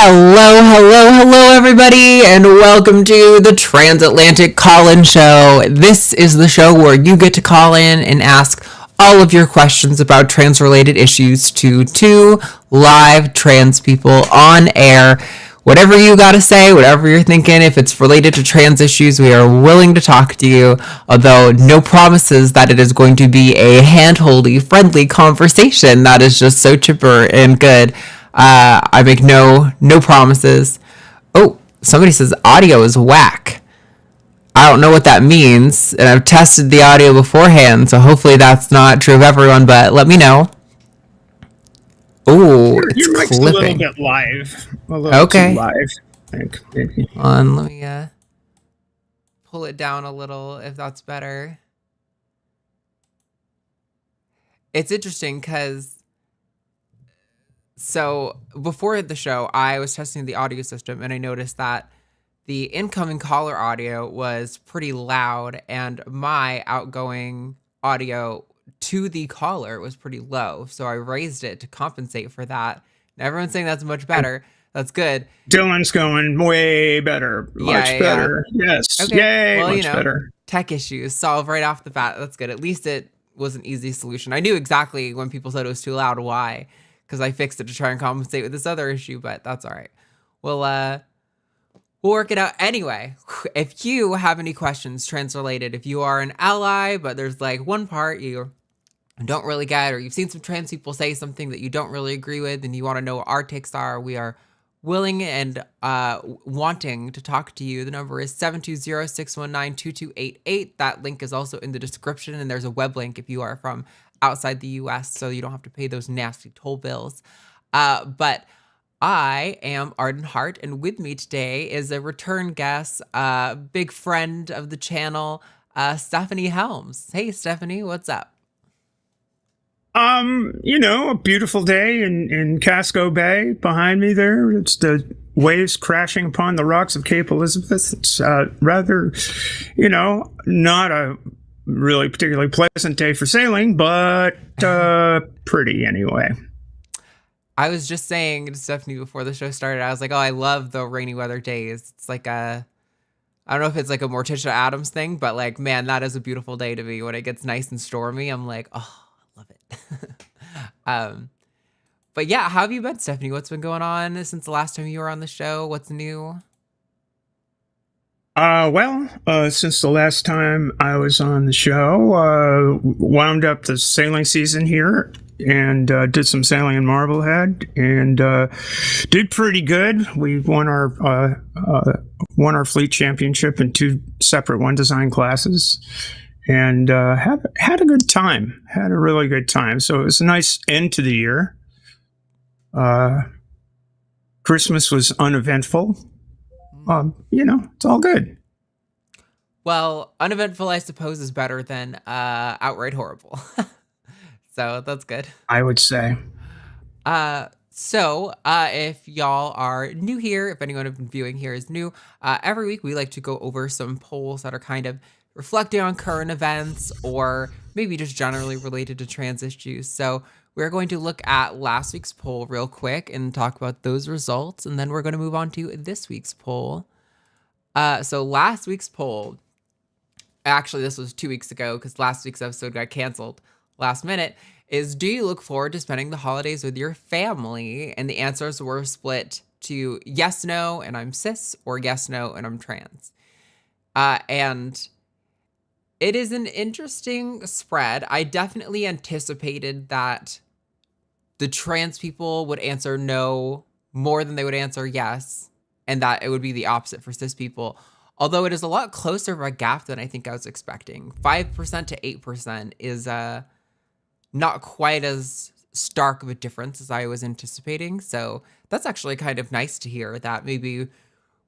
Hello, everybody, and welcome to the Transatlantic Call-In Show. This is the show where you get to call in and ask all of your questions about trans-related issues to two live trans people on air. Whatever you gotta say, whatever you're thinking, if it's related to trans issues, we are willing to talk to you, although no promises that it is going to be a hand-holdy, friendly conversation that is just so chipper and good. I make no promises. Oh, somebody says audio is whack. I don't know what that means, and I've tested the audio beforehand, so hopefully that's not true of everyone, but let me know. Oh, it's your mic's clipping. A little bit live. A little okay. Too live, I think, maybe. Let me pull it down a little, if that's better. It's interesting, because so before the show, I was testing the audio system, and I noticed that the incoming caller audio was pretty loud, and my outgoing audio to the caller was pretty low. So I raised it to compensate for that. And everyone's saying that's much better. That's good. Dylan's going way better. Much better. Yes. Okay. Yay. Well, much better. Tech issues solved right off the bat. That's good. At least it was an easy solution. I knew exactly when people said it was too loud why, because I fixed it to try and compensate with this other issue, but that's all right. We'll work it out anyway. If you have any questions trans-related, if you are an ally, but there's like one part you don't really get, or you've seen some trans people say something that you don't really agree with, and you want to know what our takes are, we are willing and wanting to talk to you. The number is 720-619-2288. That link is also in the description, and there's a web link if you are from outside the US, so you don't have to pay those nasty toll bills. But I am Arden Hart, and with me today is a return guest, big friend of the channel, Stephanie Helms. Hey, Stephanie, what's up? A beautiful day in Casco Bay behind me there. It's the waves crashing upon the rocks of Cape Elizabeth. It's rather, not a really particularly pleasant day for sailing, but pretty anyway. I was just saying to Stephanie before the show started, I was like, oh, I love the rainy weather days. It's like I don't know if it's like a Morticia Addams thing, but like, man, that is a beautiful day to me. When it gets nice and stormy, I'm like, oh, I love it. But yeah, how have you been, Stephanie? What's been going on since the last time you were on the show? What's new? Since the last time I was on the show, wound up the sailing season here and did some sailing in Marblehead and did pretty good. We won our fleet championship in two separate one design classes and had a good time. Had a really good time. So it was a nice end to the year. Christmas was uneventful. It's all good. Well, uneventful, I suppose, is better than outright horrible. So that's good. I would say. So if y'all are new here, if anyone who's been viewing here is new, every week we like to go over some polls that are kind of reflecting on current events or maybe just generally related to trans issues. So we're going to look at last week's poll real quick and talk about those results, and then we're going to move on to this week's poll. So last week's poll, actually this was 2 weeks ago because last week's episode got canceled last minute, is do you look forward to spending the holidays with your family? And the answers were split to yes, no, and I'm cis, or yes, no, and I'm trans. And it is an interesting spread. I definitely anticipated that the trans people would answer no more than they would answer yes, and that it would be the opposite for cis people. Although it is a lot closer of a gap than I think I was expecting. 5% to 8% is not quite as stark of a difference as I was anticipating. So that's actually kind of nice to hear that maybe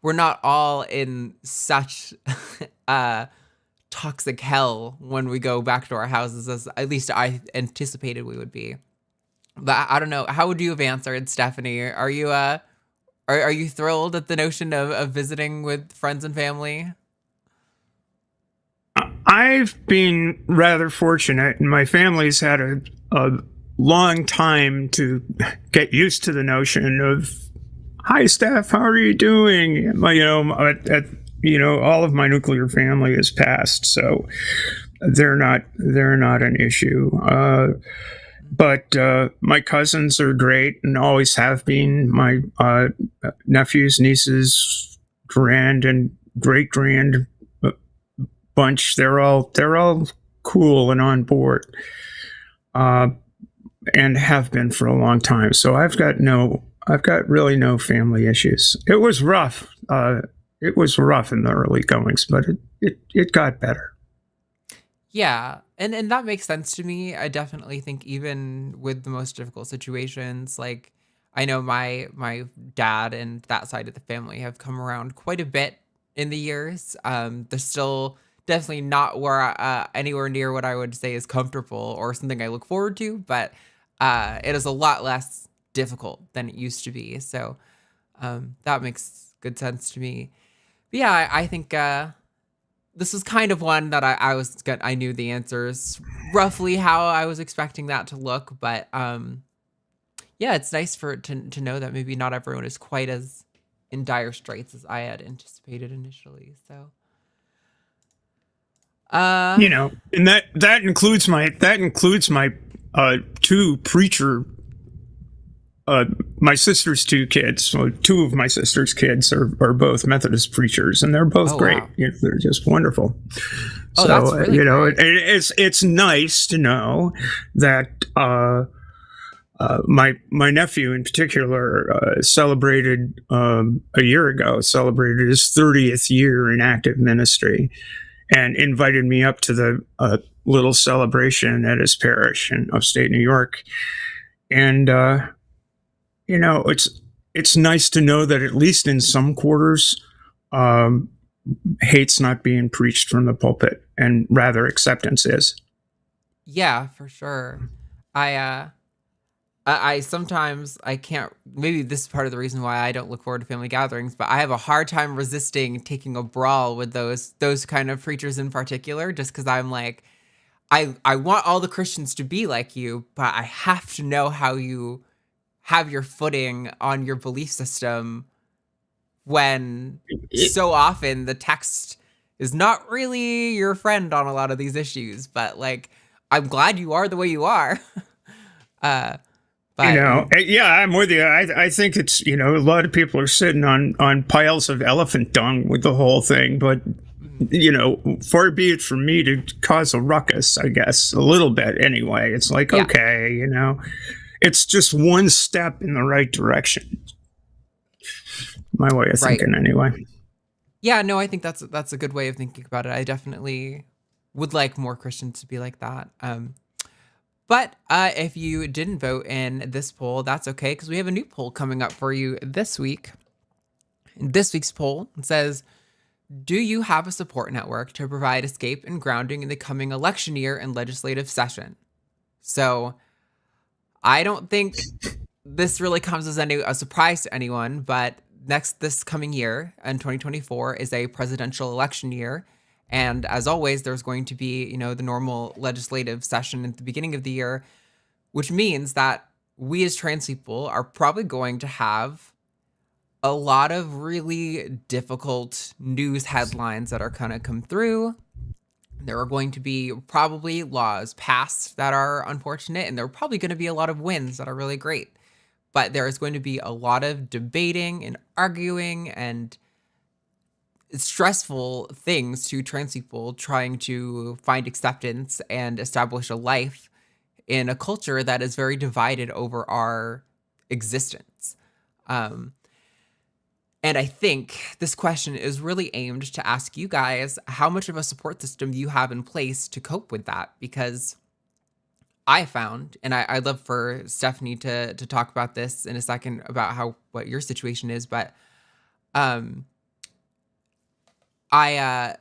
we're not all in such toxic hell when we go back to our houses as at least I anticipated we would be. But I don't know. How would you have answered, Stephanie? Are you thrilled at the notion of visiting with friends and family? I've been rather fortunate, and my family's had a long time to get used to the notion of hi, Steph, how are you doing? All of my nuclear family is passed, so they're not an issue. But my cousins are great and always have been. My nephews, nieces, grand and great grand bunch. They're all cool and on board, and have been for a long time. So I've got really no family issues. It was rough. It was rough in the early goings, but it got better. Yeah, and that makes sense to me. I definitely think even with the most difficult situations, like I know my dad and that side of the family have come around quite a bit in the years. They're still definitely not where anywhere near what I would say is comfortable or something I look forward to, but it is a lot less difficult than it used to be. So that makes good sense to me. But yeah, I think this was kind of one that I knew the answers roughly how I was expecting that to look, but yeah, it's nice to know that maybe not everyone is quite as in dire straits as I had anticipated initially. So, And that includes my two preacher. My sister's two kids. So two of my sister's kids are both Methodist preachers, and they're both great. Wow. They're just wonderful. Oh, So that's really great. it's nice to know that my nephew in particular celebrated a year ago his 30th year in active ministry, and invited me up to the little celebration at his parish in upstate New York, and. It's nice to know that at least in some quarters, hate's not being preached from the pulpit, and rather acceptance is. Yeah, for sure. I sometimes I can't. Maybe this is part of the reason why I don't look forward to family gatherings, but I have a hard time resisting taking a brawl with those kind of preachers in particular, just because I'm like, I want all the Christians to be like you, but I have to know how you have your footing on your belief system when so often the text is not really your friend on a lot of these issues. But like, I'm glad you are the way you are. But Yeah, I'm with you. I think it's, a lot of people are sitting on piles of elephant dung with the whole thing, but far be it from me to cause a ruckus, I guess, a little bit anyway. It's like, Yeah. okay, it's just one step in the right direction. My way of thinking, anyway. Yeah, no, I think that's a good way of thinking about it. I definitely would like more Christians to be like that. But if you didn't vote in this poll, that's okay, because we have a new poll coming up for you this week. In this week's poll, it says, do you have a support network to provide escape and grounding in the coming election year and legislative session? So I don't think this really comes as a surprise to anyone, but this coming year in 2024 is a presidential election year. And as always, there's going to be, the normal legislative session at the beginning of the year, which means that we as trans people are probably going to have a lot of really difficult news headlines that are going to come through. There are going to be probably laws passed that are unfortunate, and there are probably going to be a lot of wins that are really great. But there is going to be a lot of debating and arguing and stressful things to trans people trying to find acceptance and establish a life in a culture that is very divided over our existence. And I think this question is really aimed to ask you guys how much of a support system you have in place to cope with that. Because I found, and I'd love for Stephanie to talk about this in a second about what your situation is, but sorry,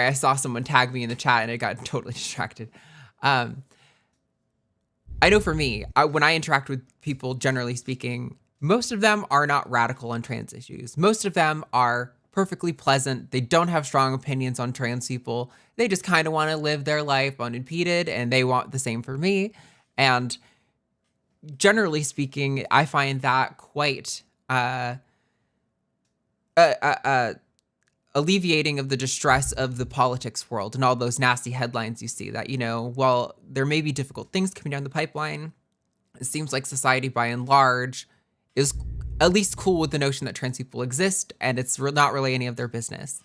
I saw someone tag me in the chat and I got totally distracted. I know for me, when I interact with people, generally speaking, most of them are not radical on trans issues. Most of them are perfectly pleasant. They don't have strong opinions on trans people. They just kind of want to live their life unimpeded, and they want the same for me. And generally speaking, I find that quite uh, uh, uh, uh, alleviating of the distress of the politics world and all those nasty headlines you see that, while there may be difficult things coming down the pipeline, it seems like society by and large is at least cool with the notion that trans people exist and it's not really any of their business.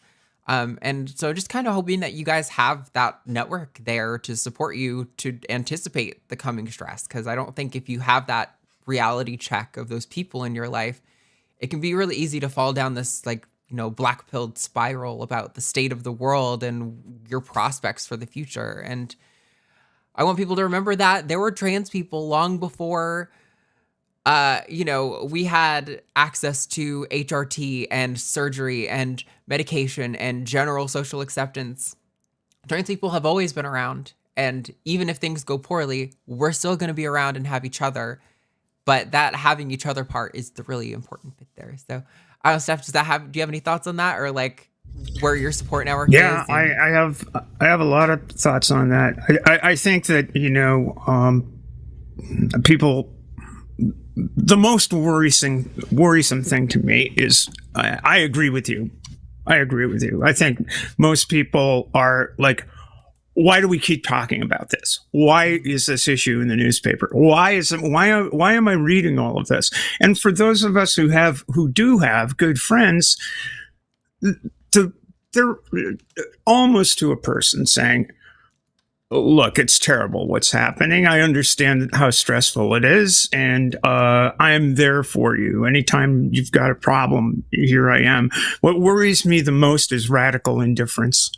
And so just kind of hoping that you guys have that network there to support you to anticipate the coming stress. Because I don't think if you have that reality check of those people in your life, it can be really easy to fall down this black-pilled spiral about the state of the world and your prospects for the future. And I want people to remember that there were trans people long before we had access to HRT and surgery and medication and general social acceptance. Trans people have always been around. And even if things go poorly, we're still going to be around and have each other. But that having each other part is the really important bit there. So, I don't know, Steph, do you have any thoughts on that, or like where your support network is? Yeah, I have a lot of thoughts on that. I think that, people, the most worrisome thing to me is, I agree with you. I think most people are like, why do we keep talking about this? Why is this issue in the newspaper? Why am I reading all of this? And for those of us who do have good friends, they're almost to a person saying, look, it's terrible what's happening. I understand how stressful it is, and I am there for you. Anytime you've got a problem, here I am. What worries me the most is radical indifference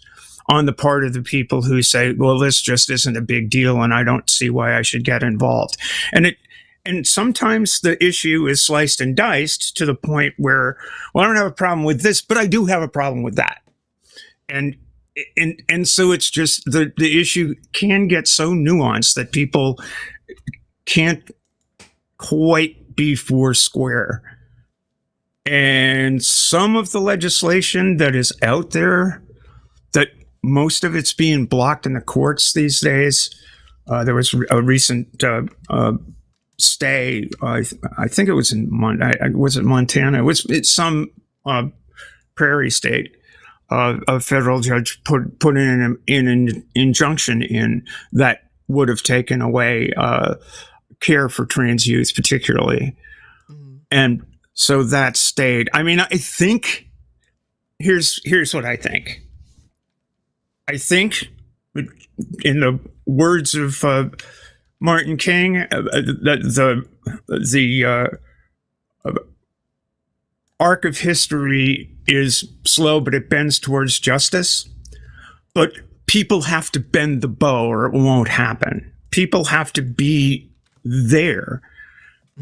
on the part of the people who say, well, this just isn't a big deal, and I don't see why I should get involved. And sometimes the issue is sliced and diced to the point where, well, I don't have a problem with this, but I do have a problem with that. And so it's just the issue can get so nuanced that people can't quite be four square. And some of the legislation that is out there, that most of it's being blocked in the courts these days. There was a recent stay. I think it was in Montana. It's some prairie state. A federal judge put in an injunction in that would have taken away care for trans youth, particularly. Mm-hmm. And so that stayed. I mean, I think here's what I think. I think, in the words of Martin King, the arc of history is slow, but it bends towards justice. But people have to bend the bow or it won't happen. People have to be there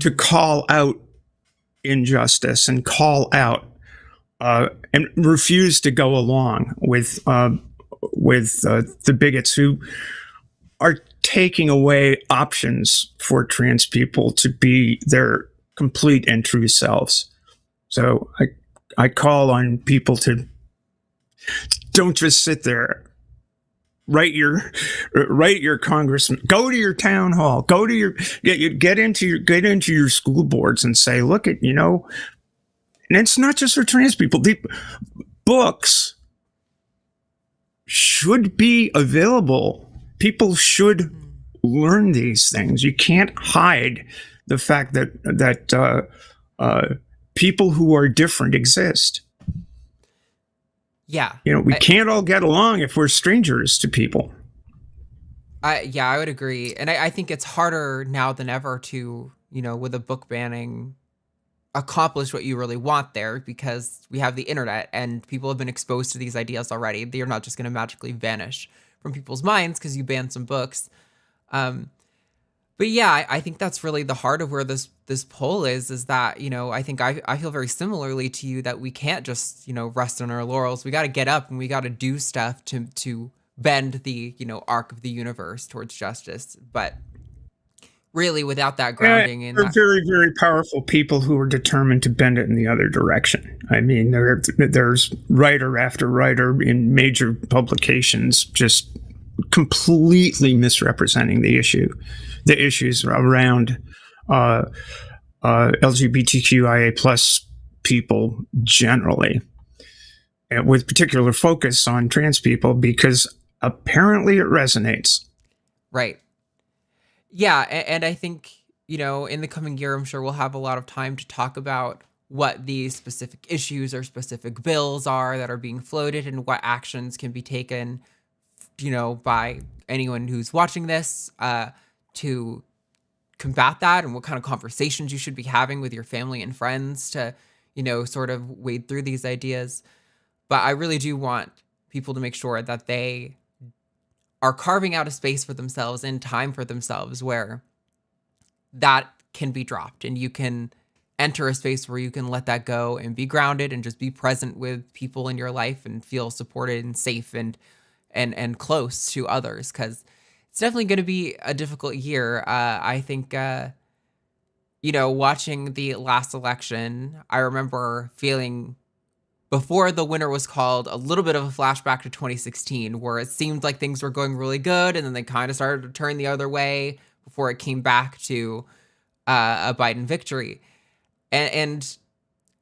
to call out injustice and call out and refuse to go along with the bigots who are taking away options for trans people to be their complete and true selves. So I call on people to don't just sit there. Write your congressman. Go to your town hall. Go to get into your school boards and say, look at and it's not just for trans people. The books should be available. People should learn these things. You can't hide the fact that people who are different exist. Yeah. We can't all get along if we're strangers to people. I would agree. And I think it's harder now than ever to, with a book banning, accomplish what you really want there, because we have the internet and people have been exposed to these ideas already. They're not just going to magically vanish from people's minds because you ban some books. But yeah, I think that's really the heart of where this poll is that, I think I feel very similarly to you that we can't just, rest on our laurels. We got to get up and we got to do stuff to bend the, arc of the universe towards justice. But really without that grounding in that, very, very powerful people who are determined to bend it in the other direction. I mean, there's writer after writer in major publications just completely misrepresenting the issues around LGBTQIA plus people generally, and with particular focus on trans people, because apparently it resonates. Right. Yeah, and I think, in the coming year, I'm sure we'll have a lot of time to talk about what these specific issues or specific bills are that are being floated and what actions can be taken, by anyone who's watching this to combat that, and what kind of conversations you should be having with your family and friends to, sort of wade through these ideas. But I really do want people to make sure that they are carving out a space for themselves and time for themselves where that can be dropped and you can enter a space where you can let that go and be grounded and just be present with people in your life and feel supported and safe and close to others, because it's definitely going to be a difficult year. I think watching the last election, I remember feeling, before the winner was called, a little bit of a flashback to 2016, where it seemed like things were going really good, and then they kind of started to turn the other way before it came back to a Biden victory. And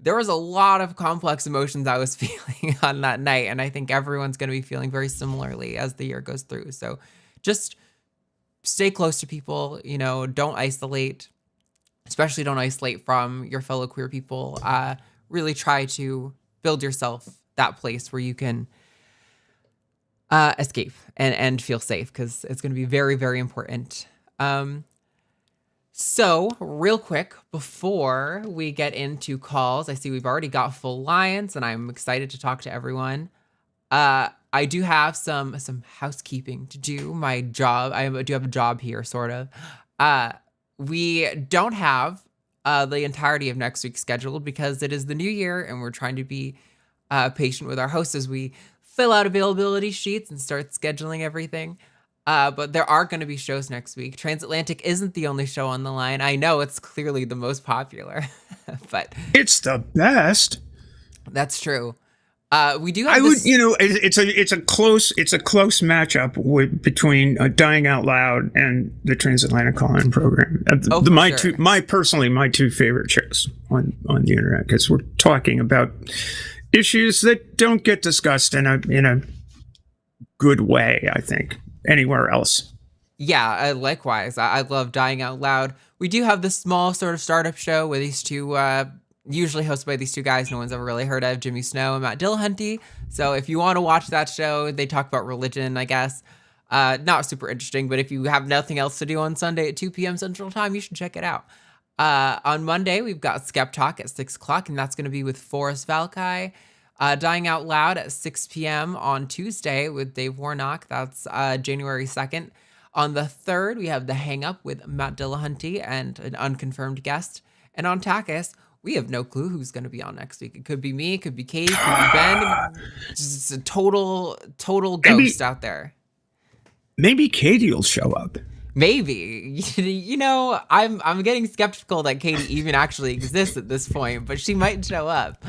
there was a lot of complex emotions I was feeling on that night, and I think everyone's going to be feeling very similarly as the year goes through. So just stay close to people, don't isolate, especially don't isolate from your fellow queer people. Really try to build yourself that place where you can escape and feel safe, because it's going to be very, very important. So real quick, before we get into calls, I see we've already got full lines, and I'm excited to talk to everyone. I do have some housekeeping to do. My job, I do have a job here, sort of. We don't have the entirety of next week scheduled because it is the new year, and we're trying to be patient with our hosts as we fill out availability sheets and start scheduling everything. But there are going to be shows next week. Transatlantic isn't the only show on the line. I know it's clearly the most popular, but it's the best. That's true. We do have it's a close matchup between Dying Out Loud and the Transatlantic Call-In program. My two favorite shows on the internet, because we're talking about issues that don't get discussed in a good way, I think, anywhere else. Yeah, likewise. I love Dying Out Loud. We do have this small sort of startup show with these two, usually hosted by these two guys no one's ever really heard of, Jimmy Snow and Matt Dillahunty. So if you want to watch that show, they talk about religion, I guess. Not super interesting, but if you have nothing else to do on Sunday at 2 p.m. Central Time, you should check it out. On Monday, we've got Skep Talk at 6 o'clock, and that's going to be with Forrest Valkai. Dying Out Loud at 6 p.m. on Tuesday with Dave Warnock. That's January 2nd. On the 3rd, we have The Hang Up with Matt Dillahunty and an unconfirmed guest. And on Takis, we have no clue who's going to be on next week. It could be me, it could be Katie, it could be Ben. Just a total ghost out there. Maybe Katie will show up. Maybe. I'm getting skeptical that Katie even actually exists at this point, but she might show up.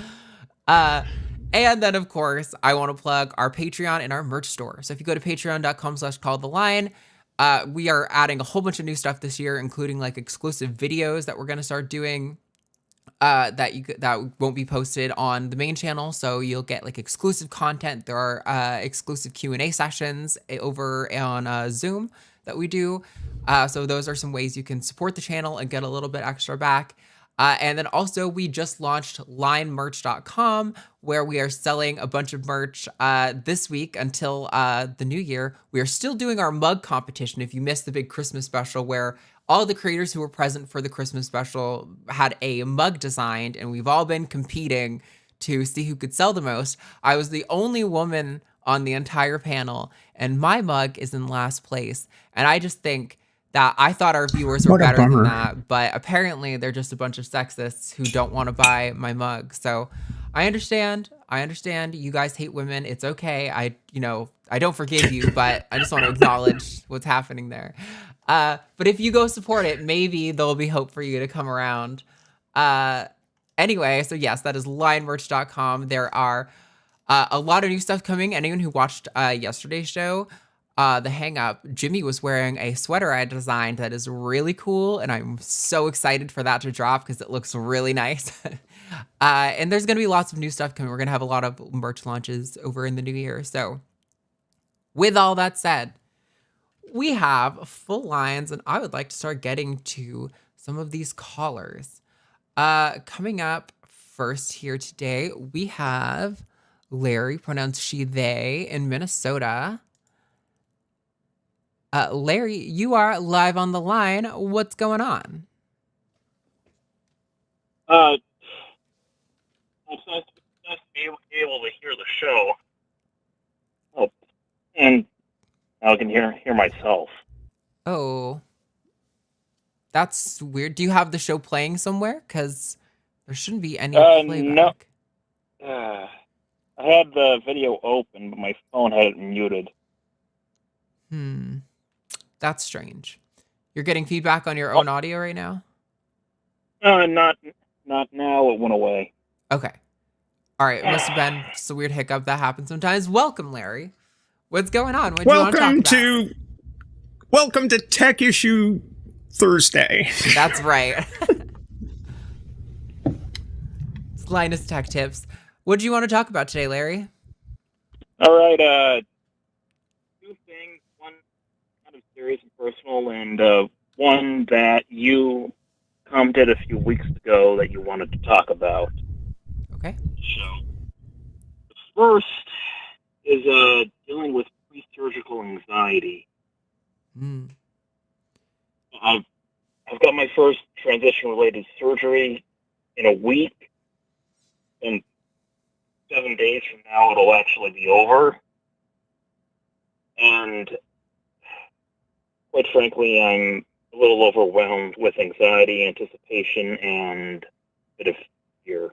And then, of course, I want to plug our Patreon and our merch store. So if you go to patreon.com/calltheline, we are adding a whole bunch of new stuff this year, including like exclusive videos that we're going to start doing that won't be posted on the main channel. So you'll get like exclusive content. There are exclusive Q&A sessions over on Zoom that we do. So those are some ways you can support the channel and get a little bit extra back. And then also we just launched linemerch.com, where we are selling a bunch of merch this week until the new year. We are still doing our mug competition. If you missed the big Christmas special, where all the creators who were present for the Christmas special had a mug designed, and we've all been competing to see who could sell the most. I was the only woman on the entire panel, and my mug is in last place. And I just think that I thought our viewers were better than that, but apparently they're just a bunch of sexists who don't want to buy my mug. So I understand. You guys hate women. It's okay. I don't forgive you, but I just want to acknowledge what's happening there. But if you go support it, maybe there'll be hope for you to come around. Anyway, so yes, that is linemerch.com. There are a lot of new stuff coming. Anyone who watched yesterday's show the hang up, Jimmy was wearing a sweater I designed that is really cool, and I'm so excited for that to drop because it looks really nice. And there's gonna be lots of new stuff coming. We're gonna have a lot of merch launches over in the new year. So, with all that said, we have full lines, and I would like to start getting to some of these callers. Coming up first here today, we have Larry, pronounced she, they, in Minnesota. Larry, you are live on the line. What's going on? It's nice to be able to hear the show. Oh, and now I can hear myself. Oh, that's weird. Do you have the show playing somewhere? Because there shouldn't be any playback. No. I had the video open, but my phone had it muted. That's strange. You're getting feedback on your own audio right now? Not now. It went away. Okay. All right. It must have been just a weird hiccup that happens sometimes. Welcome, Larry. What's going on? What do you want to talk about? Welcome to Tech Issue Thursday. That's right. It's Linus Tech Tips. What do you want to talk about today, Larry? All right. Two things. One kind of serious and personal, and one that you commented a few weeks ago that you wanted to talk about. Okay. So, the first is dealing with pre-surgical anxiety. I've got my first transition-related surgery in a week, and 7 days from now it'll actually be over. And quite frankly, I'm a little overwhelmed with anxiety, anticipation, and a bit of fear.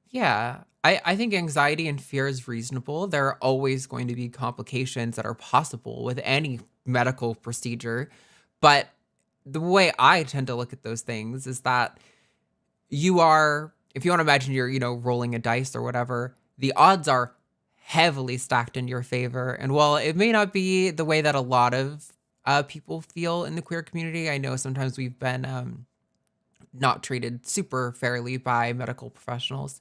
Yeah, I think anxiety and fear is reasonable. There are always going to be complications that are possible with any medical procedure. But the way I tend to look at those things is that if you want to imagine you're, rolling a dice or whatever, the odds are heavily stacked in your favor. And while it may not be the way that a lot of people feel in the queer community, I know sometimes we've been not treated super fairly by medical professionals.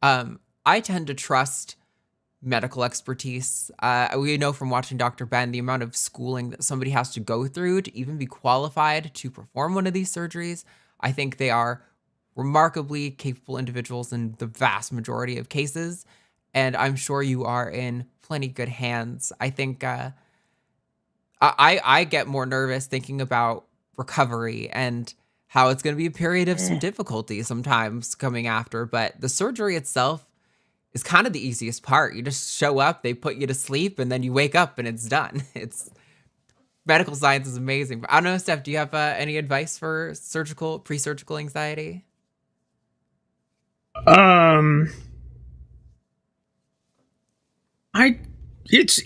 I tend to trust medical expertise. We know from watching Dr. Ben the amount of schooling that somebody has to go through to even be qualified to perform one of these surgeries. I think they are remarkably capable individuals in the vast majority of cases, and I'm sure you are in plenty good hands. I think I get more nervous thinking about recovery and how it's going to be a period of some difficulty sometimes coming after, but the surgery itself is kind of the easiest part. You just show up, they put you to sleep, and then you wake up and it's done. Medical science is amazing. But I don't know, Steph, do you have any advice for pre-surgical anxiety? It's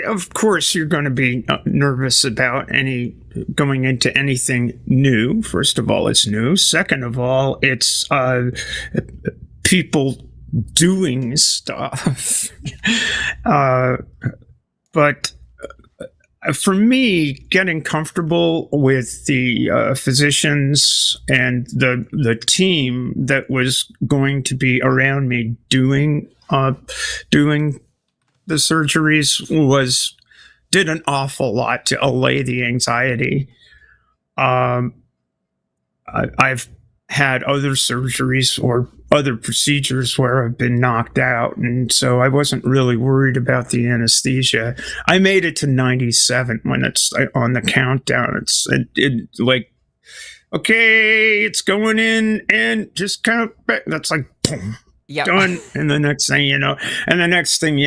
of course you're going to be nervous about going into anything new. First of all, it's new. Second of all, it's people doing stuff. But for me, getting comfortable with the physicians and the team that was going to be around me doing the surgeries did an awful lot to allay the anxiety. I've had other surgeries or other procedures where I've been knocked out, and so I wasn't really worried about the anesthesia. I made it to 97 when it's on the countdown. It like, okay, it's going in, and just kind of that's like boom. Yep. Done. And the next thing you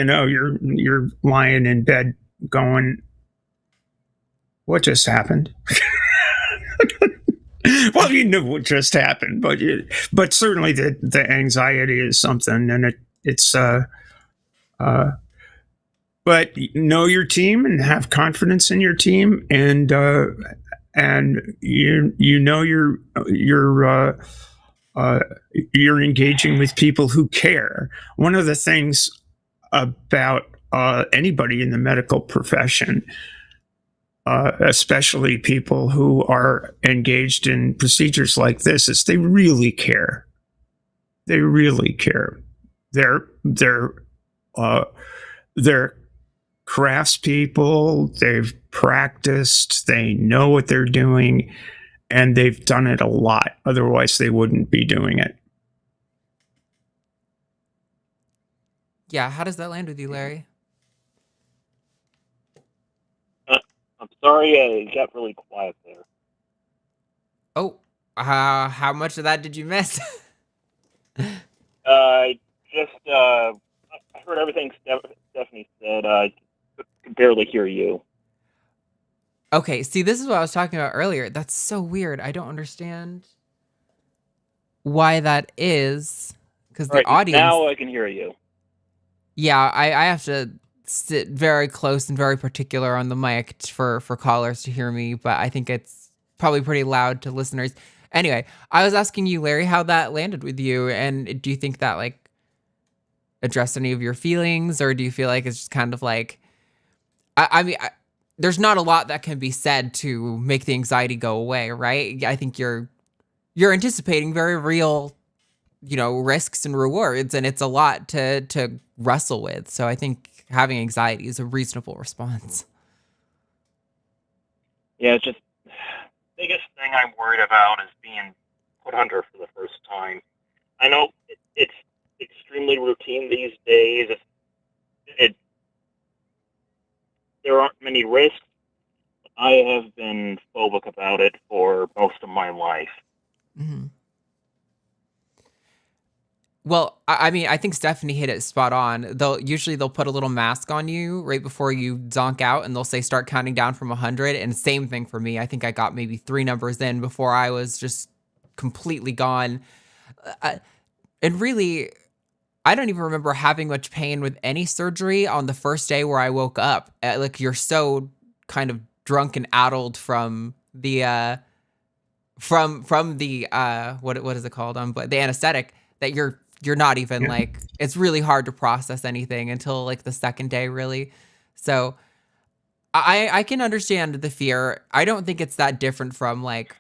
know, you're lying in bed going, what just happened? Well, you knew what just happened, but certainly the anxiety is something, and it's but know your team and have confidence in your team, and you're engaging with people who care. One of the things about anybody in the medical profession, especially people who are engaged in procedures like this, is they really care. They really care. They're craftspeople. They've practiced. They know what they're doing, and they've done it a lot. Otherwise, they wouldn't be doing it. Yeah, how does that land with you, Larry? I'm sorry, it got really quiet there. Oh, how much of that did you miss? I heard everything Stephanie said. I could barely hear you. Okay, see, this is what I was talking about earlier. That's so weird. I don't understand why that is, because the Right, audience. now I can hear you. Yeah, I have to sit very close and very particular on the mic for callers to hear me, but I think it's probably pretty loud to listeners. Anyway, I was asking you, Larry, how that landed with you, and do you think that like addressed any of your feelings, or do you feel like it's just kind of like, I mean, there's not a lot that can be said to make the anxiety go away, right? I think you're anticipating very real, risks and rewards, and it's a lot to wrestle with. So I think having anxiety is a reasonable response. Yeah, it's just the biggest thing I'm worried about is being put under for the first time. I know it's extremely routine these days. There aren't many risks. I have been phobic about it for most of my life. Mm-hmm. Well, I mean, I think Stephanie hit it spot on. They'll put a little mask on you right before you zonk out, and they'll say start counting down from 100. And same thing for me. I think I got maybe 3 numbers in before I was just completely gone. And really, I don't even remember having much pain with any surgery on the first day where I woke up. Like, you're so kind of drunk and addled from the from the what is it called, but the anesthetic, that you're not even like, it's really hard to process anything until like the second day, really. So I can understand the fear. I don't think it's that different from like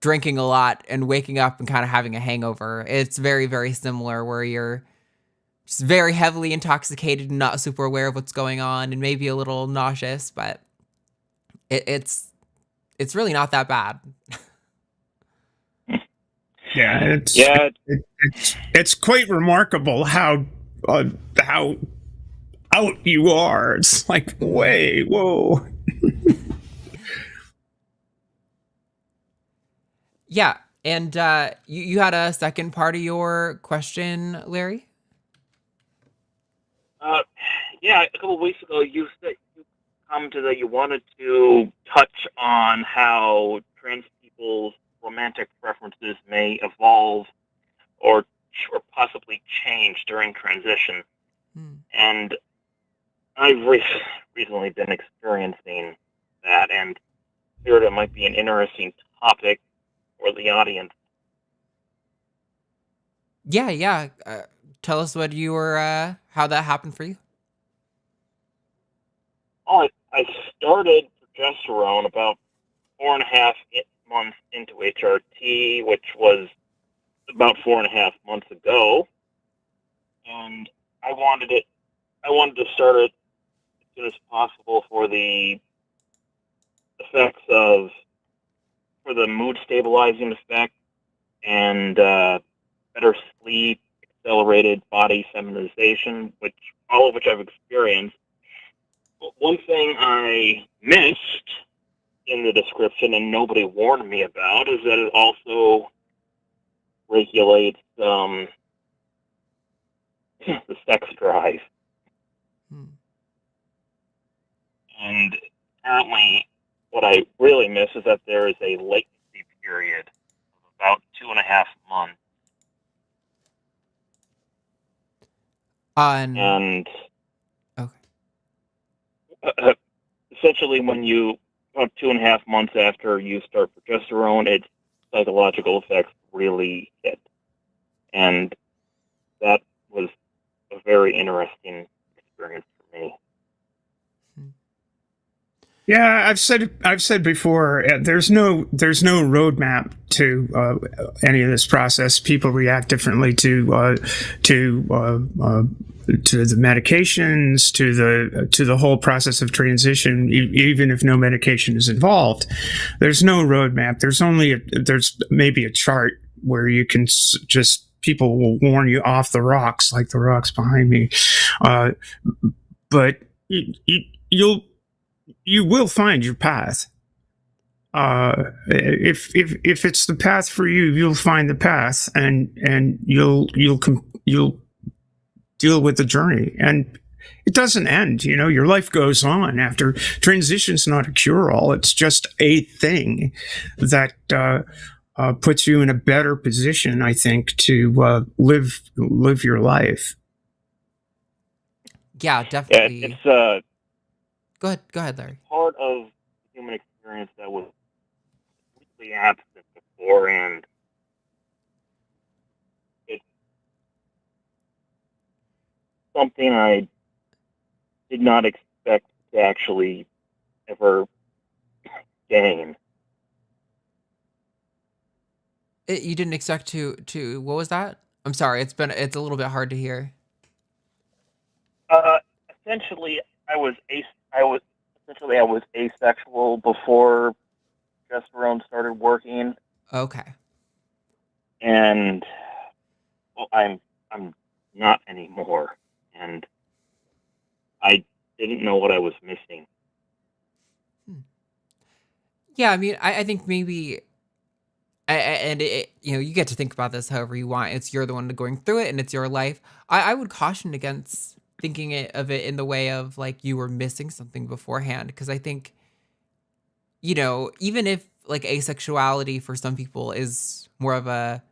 drinking a lot and waking up and kind of having a hangover. It's very, very similar, where you're just very heavily intoxicated and not super aware of what's going on, and maybe a little nauseous, but it's really not that bad. Yeah, it's quite remarkable how out you are. It's like, whoa. Yeah, and you had a second part of your question, Larry? Yeah, a couple of weeks ago, you said you commented that you wanted to touch on how trans people's romantic preferences may evolve or possibly change during transition. And I've recently been experiencing that, and figured it might be an interesting topic for the audience. Yeah. Tell us what you were, how that happened for you. Oh, I started progesterone about 4.5 months into HRT, which was about 4.5 months ago, and I wanted to start it as soon as possible for the effects for the mood stabilizing effect and better sleep, accelerated body feminization, all of which I've experienced. But one thing I missed in the description and nobody warned me about is that it also regulates the sex drive. And apparently what I really miss is that there is a latency period of about 2.5 months. And okay. Essentially, when you about 2.5 months after you start progesterone, its psychological effects really hit, and that was a very interesting experience for me. Yeah, I've said before. There's no roadmap to any of this process. People react differently to the medications, to the whole process of transition. Even if no medication is involved, there's no roadmap. There's maybe a chart where you can just people will warn you off the rocks, like the rocks behind me, but you will find your path. If it's the path for you, you'll find the path, and you'll deal with the journey, and it doesn't end. Your life goes on after. Transition's not a cure-all; it's just a thing that puts you in a better position, I think, to live your life. Yeah, definitely. Yeah, it's Go ahead, Larry. part of the human experience that was completely absent before, and it's something I did not expect to actually ever gain. You didn't expect to what was that? I'm sorry. It's a little bit hard to hear. Essentially, I was asexual before progesterone started working, Okay. and well, I'm not anymore, and I didn't know what I was missing. Yeah, I mean, I think maybe, and you get to think about this however you want. You're the one going through it, and it's your life. I would caution against thinking of it in the way of like you were missing something beforehand, because I think, even if like asexuality for some people is more of a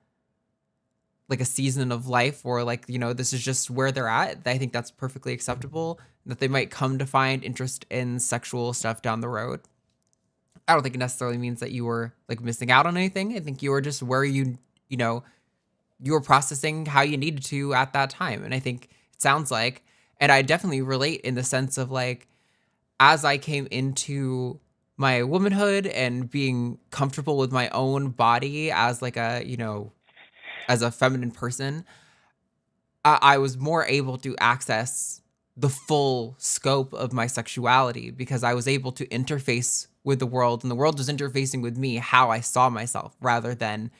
like a season of life, or like this is just where they're at, I think that's perfectly acceptable, that they might come to find interest in sexual stuff down the road. I don't think it necessarily means that you were like missing out on anything. I think you were just where you were processing how you needed to at that time. And I think it sounds like, and I definitely relate in the sense of like, as I came into my womanhood and being comfortable with my own body as like as a feminine person, I was more able to access the full scope of my sexuality, because I was able to interface with the world, and the world was interfacing with me how I saw myself, rather than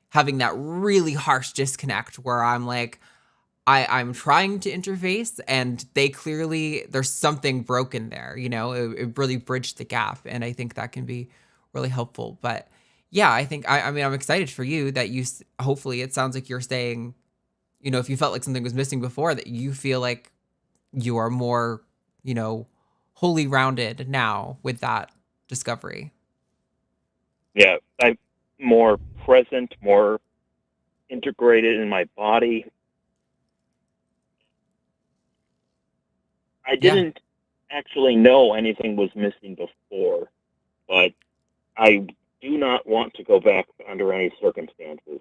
having that really harsh disconnect where I'm like, I'm trying to interface, and there's something broken there, it really bridged the gap. And I think that can be really helpful. But yeah, I think, I mean, I'm excited for you that hopefully it sounds like you're saying, if you felt like something was missing before, that you feel like you are more, wholly rounded now with that discovery. Yeah, I'm more present, more integrated in my body. I didn't actually know anything was missing before, but I do not want to go back under any circumstances.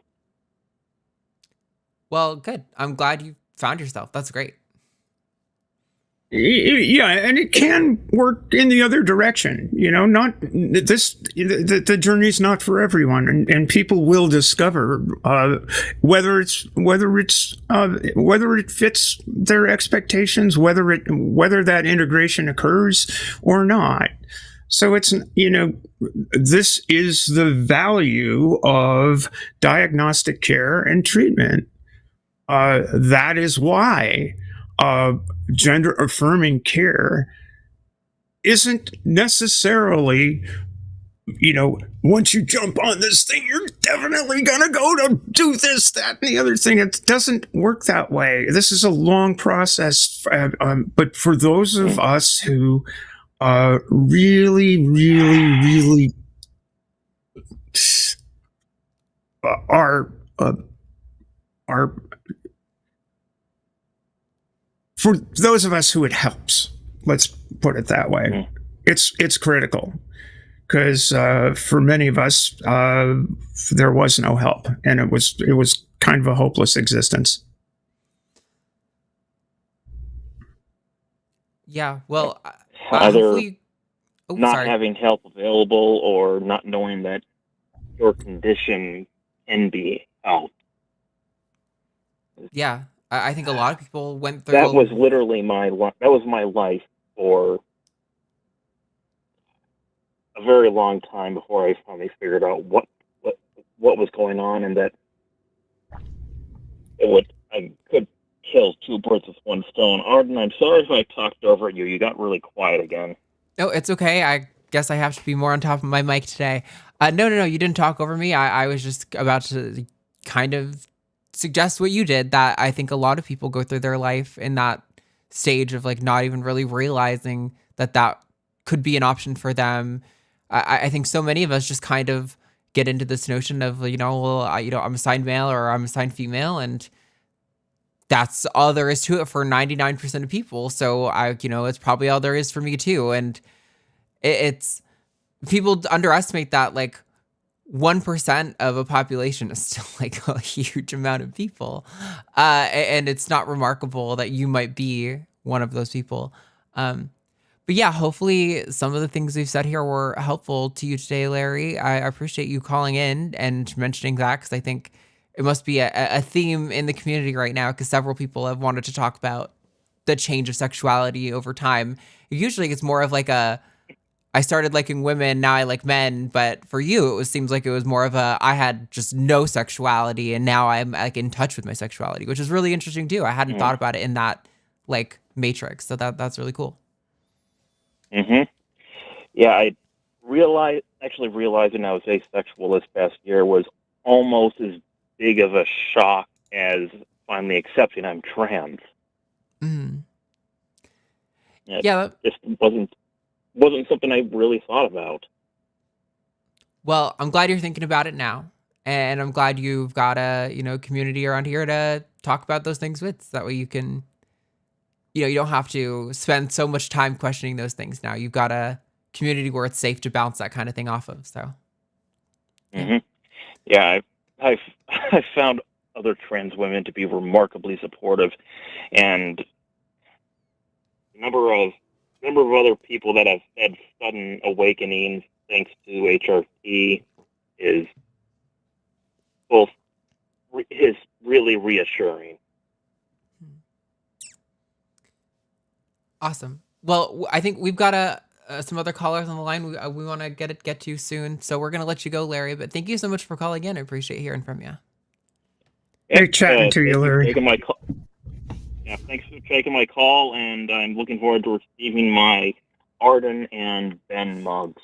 Well, good. I'm glad you found yourself. That's great. Yeah, and it can work in the other direction. Not this. The journey's not for everyone, and people will discover whether it fits their expectations, whether that integration occurs or not. So it's this is the value of diagnostic care and treatment. That is why gender affirming care isn't necessarily, once you jump on this thing, you're definitely gonna go to do this, that, and the other thing. It doesn't work that way. This is a long process. But for those of us who really, really, really are for those of us who it helps, let's put it that way. Mm-hmm. It's critical, because for many of us there was no help, and it was kind of a hopeless existence. Yeah, well, hopefully Oh, not sorry. having help available or not knowing that your condition can be helped. Yeah, I think a lot of people went That was through. literally that was my life for a very long time before I finally figured out what was going on, and that I could kill two birds with one stone. Arden, I'm sorry if I talked over you. You got really quiet again. No, it's okay. I guess I have to be more on top of my mic today. No. You didn't talk over me. I was just about to kind of suggest what you did, that I think a lot of people go through their life in that stage of like not even really realizing that that could be an option for them. I think so many of us just kind of get into this notion of, well, I'm assigned male or I'm assigned female, and that's all there is to it for 99% of people. So it's probably all there is for me too. And it's people underestimate that like 1% of a population is still like a huge amount of people. And it's not remarkable that you might be one of those people. But yeah, hopefully some of the things we've said here were helpful to you today, Larry. I appreciate you calling in and mentioning that, because I think it must be a theme in the community right now, because several people have wanted to talk about the change of sexuality over time. Usually it's more of like I started liking women, now I like men. But for you, seems like it was more of I had just no sexuality and now I'm like in touch with my sexuality, which is really interesting too. I hadn't thought about it in that like matrix. So that's really cool. Mm-hmm. Yeah, I realizing I was asexual this past year was almost as big of a shock as finally accepting I'm trans. Mm. It Yeah. just wasn't something I really thought about. Well, I'm glad you're thinking about it now. And I'm glad you've got a, community around here to talk about those things with. So that way you can, you don't have to spend so much time questioning those things now. You've got a community where it's safe to bounce that kind of thing off of. So, Mm-hmm. Yeah, I found other trans women to be remarkably supportive, and a number of other people that have had sudden awakenings thanks to HRT is really reassuring. Awesome. Well, I think we've got some other callers on the line we want to get to soon. So we're going to let you go, Larry. But thank you so much for calling in. I appreciate hearing from you. Hey, chatting to you, Larry. Thanks for taking my call, and I'm looking forward to receiving my Arden and Ben mugs.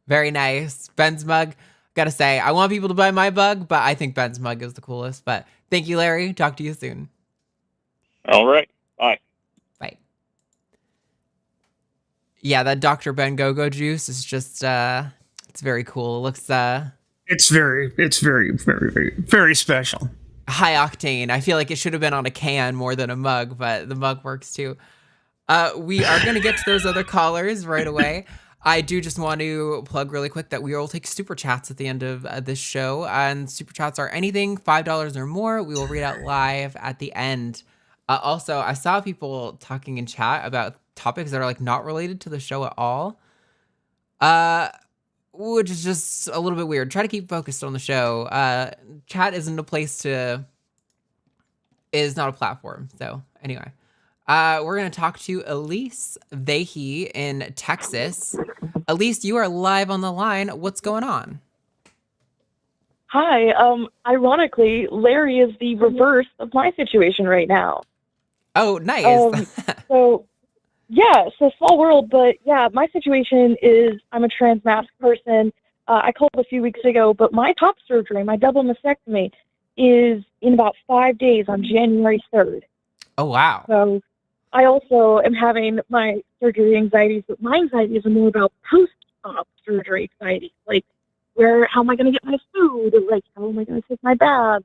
Very nice. Ben's mug. Gotta say, I want people to buy my mug, but I think Ben's mug is the coolest. But thank you, Larry. Talk to you soon. All right. Bye. Bye. Yeah, that Dr. Ben Go-Go juice is just, it's very cool. It looks, It's very, very, very, very special. High octane. I feel like it should have been on a can more than a mug, but the mug works too. We are going to get to those other callers right away. I do just want to plug really quick that we will take super chats at the end of this show, and super chats are anything $5 or more. We will read out live at the end. Also, I saw people talking in chat about topics that are like not related to the show at all, which is just a little bit weird. Try to keep focused on the show. Chat isn't a place to, is not a platform. So anyway, we're going to talk to Elise Vehi in Texas. Elise, you are live on the line. What's going on? Hi. Ironically, Larry is the reverse of my situation right now. Oh, nice. So small world, but yeah, my situation is I'm a trans mask person. I called a few weeks ago, but my top surgery, my double mastectomy, is in about 5 days on January 3rd. Oh, wow. So I also am having my surgery anxieties, but my anxieties are more about post-op surgery anxiety. Like, how am I going to get my food? Or like, how am I going to take my bath?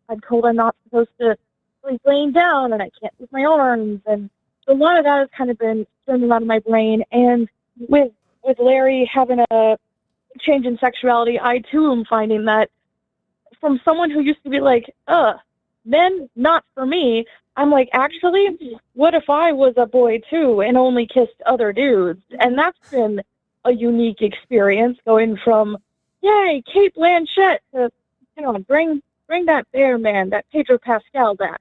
I'm told I'm not supposed to sleep laying down, and I can't move my arms. And a lot of that has kind of been swimming out of my brain. And with Larry having a change in sexuality, I too am finding that from someone who used to be like, men, not for me, I'm like, actually, what if I was a boy too and only kissed other dudes? And that's been a unique experience going from, yay, Kate Blanchett to, bring that bear man, that Pedro Pascal back.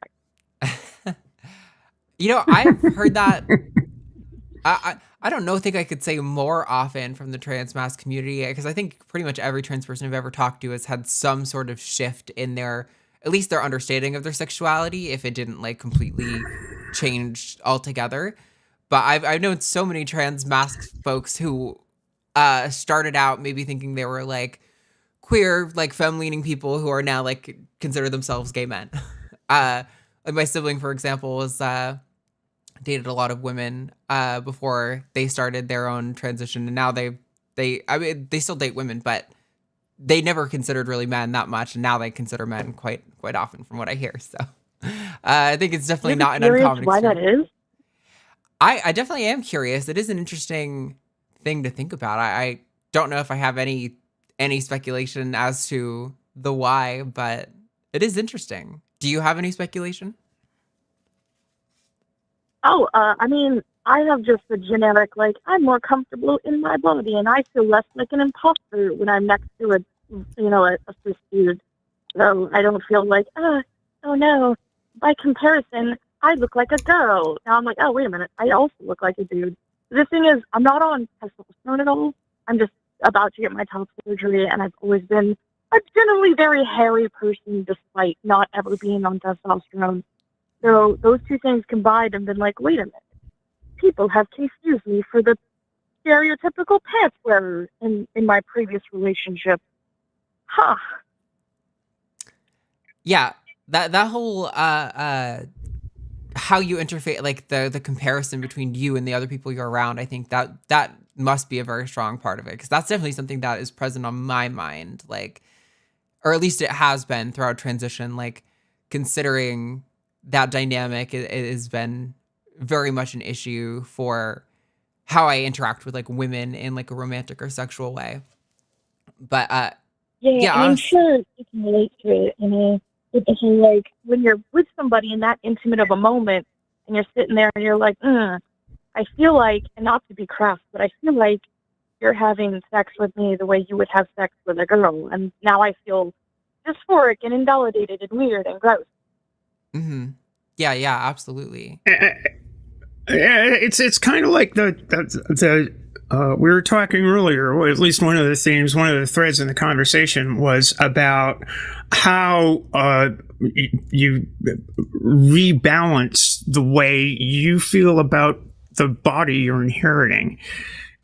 I've heard that. I don't think I could say more often from the trans mass community, because I think pretty much every trans person I've ever talked to has had some sort of shift in at least their understanding of their sexuality, if it didn't like completely change altogether. But I've known so many trans masked folks who started out maybe thinking they were like queer, like femme-leaning people who are now like consider themselves gay men. Like my sibling, for example, was dated a lot of women before they started their own transition, and now they still date women, but they never considered really men that much, and now they consider men quite often, from what I hear. So I think it's definitely not an uncommon why experience. that is? I definitely am curious. It is an interesting thing to think about. I don't know if I have any speculation as to the why, but it is interesting. Do you have any speculation? Oh, I mean, I have just the generic, like, I'm more comfortable in my body, and I feel less like an imposter when I'm next to a cis dude. So I don't feel like, oh no, by comparison, I look like a girl. Now I'm like, oh, wait a minute, I also look like a dude. The thing is, I'm not on testosterone at all. I'm just about to get my top surgery, and I've always been a generally very hairy person, despite not ever being on testosterone. So those two things combined have been like, wait a minute, people have confused me for the stereotypical pants wearer in my previous relationship. Huh. Yeah, that whole how you interface, like the comparison between you and the other people you're around, I think that must be a very strong part of it, because that's definitely something that is present on my mind, like, or at least it has been throughout transition, like considering that dynamic, it has been very much an issue for how I interact with like women in like a romantic or sexual way. But yeah, and I'm sure you can relate to it, It's like when you're with somebody in that intimate of a moment, and you're sitting there and you're like, I feel like, and not to be crass, but I feel like you're having sex with me the way you would have sex with a girl, and now I feel dysphoric and invalidated and weird and gross. Mm-hmm. Yeah, absolutely. It's kind of like the we were talking earlier, or at least one of the themes, one of the threads in the conversation was about how you rebalance the way you feel about the body you're inheriting,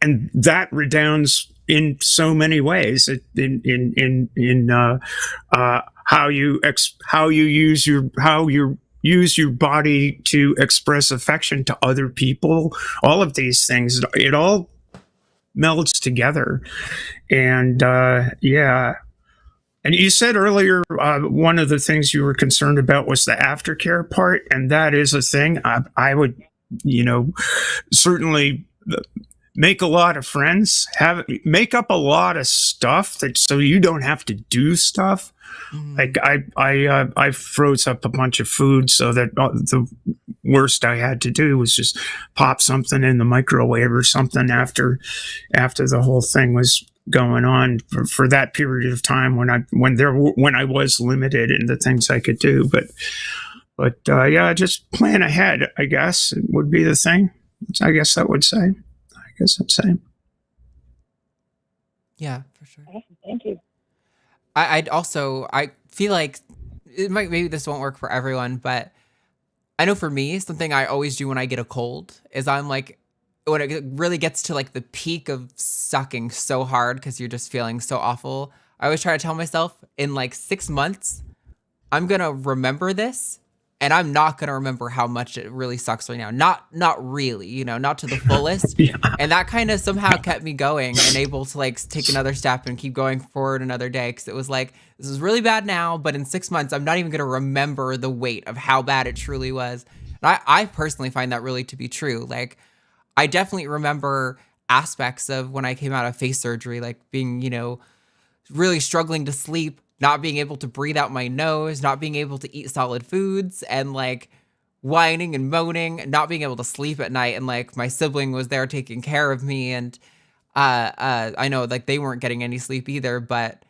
and that redounds in so many ways. In how you use your body to express affection to other people. All of these things, it all melds together. And yeah. And you said earlier, one of the things you were concerned about was the aftercare part, and that is a thing. I would, certainly make a lot of friends, make up a lot of stuff so you don't have to do stuff. Mm-hmm. Like I froze up a bunch of food so that the worst I had to do was just pop something in the microwave or something after the whole thing was going on for that period of time when I was limited in the things I could do. But yeah, just plan ahead, I guess, it would be the thing. I guess that would say. Yeah, for sure. Awesome. Thank you. I feel like maybe this won't work for everyone, but I know for me, something I always do when I get a cold is I'm like, when it really gets to like the peak of sucking so hard because you're just feeling so awful, I always try to tell myself in like 6 months, I'm going to remember this, and I'm not going to remember how much it really sucks right now. Not really, not to the fullest. Yeah. And that kind of somehow kept me going and able to like take another step and keep going forward another day. Because it was like, this is really bad now, but in 6 months, I'm not even going to remember the weight of how bad it truly was. And I personally find that really to be true. Like, I definitely remember aspects of when I came out of face surgery, like being, really struggling to sleep, not being able to breathe out my nose, not being able to eat solid foods, and like whining and moaning, not being able to sleep at night. And like my sibling was there taking care of me. And I know like they weren't getting any sleep either, but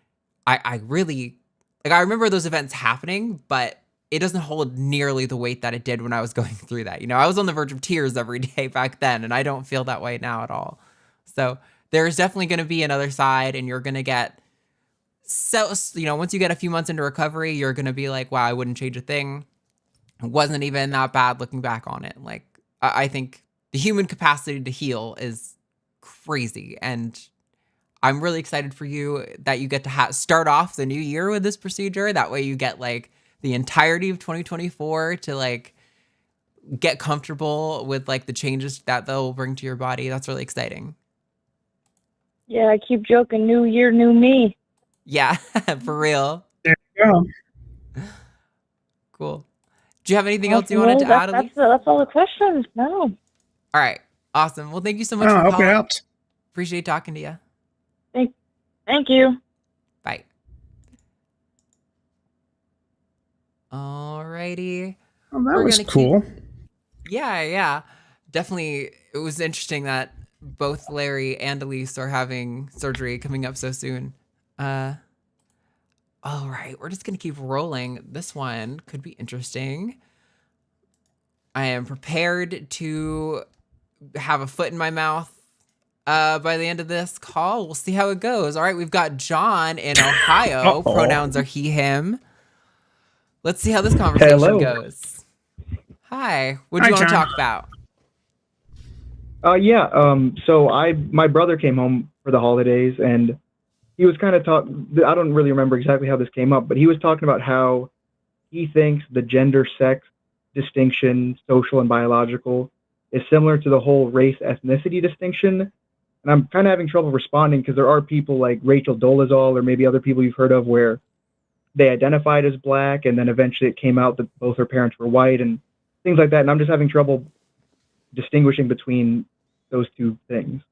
I really like I remember those events happening, but it doesn't hold nearly the weight that it did when I was going through that. You know, I was on the verge of tears every day back then, and I don't feel that way now at all. So there's definitely going to be another side, and you're going to get once you get a few months into recovery, you're going to be like, wow, I wouldn't change a thing. It wasn't even that bad looking back on it. Like, I think the human capacity to heal is crazy. And I'm really excited for you that you get to start off the new year with this procedure. That way you get like the entirety of 2024 to like get comfortable with like the changes that they'll bring to your body. That's really exciting. Yeah, I keep joking, new year, new me. Yeah, for real. There you go. Cool. Do you have anything else you wanted to add, Elise? That's all the questions. No. All right. Awesome. Well, thank you so much Oh, for I hope it calling. helped. Appreciate talking to you. Thank you. Bye. Alrighty. Oh, that was cool. Yeah. Definitely. It was interesting that both Larry and Elise are having surgery coming up so soon. All right, we're just gonna keep rolling. This one could be interesting. I am prepared to have a foot in my mouth by the end of this call. We'll see how it goes. All right, we've got John in Ohio. Pronouns are he, him. Let's see how this conversation goes. Hi, what do you want to talk about? So my brother came home for the holidays, and he was kind of I don't really remember exactly how this came up, but he was talking about how he thinks the gender sex distinction, social and biological, is similar to the whole race ethnicity distinction. And I'm kind of having trouble responding because there are people like Rachel Dolezal or maybe other people you've heard of where they identified as black and then eventually it came out that both her parents were white and things like that. And I'm just having trouble distinguishing between those two things.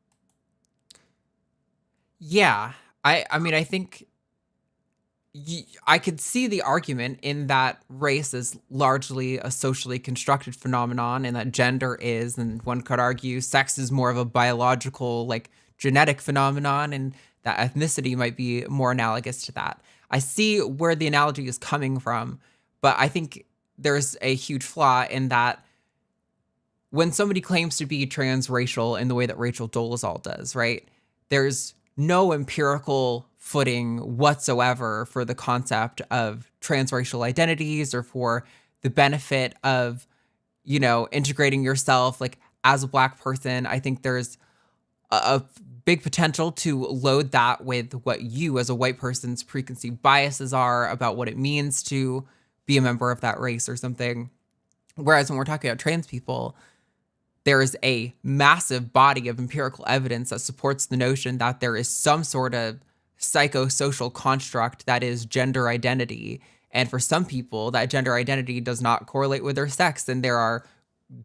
Yeah. I mean, I think I could see the argument in that race is largely a socially constructed phenomenon and that gender is, and one could argue sex is more of a biological, like genetic phenomenon, and that ethnicity might be more analogous to that. I see where the analogy is coming from, but I think there's a huge flaw in that when somebody claims to be transracial in the way that Rachel Dolezal does, right? There's no empirical footing whatsoever for the concept of transracial identities or for the benefit of, integrating yourself like as a black person. I think there's a big potential to load that with what you as a white person's preconceived biases are about what it means to be a member of that race or something. Whereas when we're talking about trans people, there is a massive body of empirical evidence that supports the notion that there is some sort of psychosocial construct that is gender identity. And for some people, that gender identity does not correlate with their sex. And there are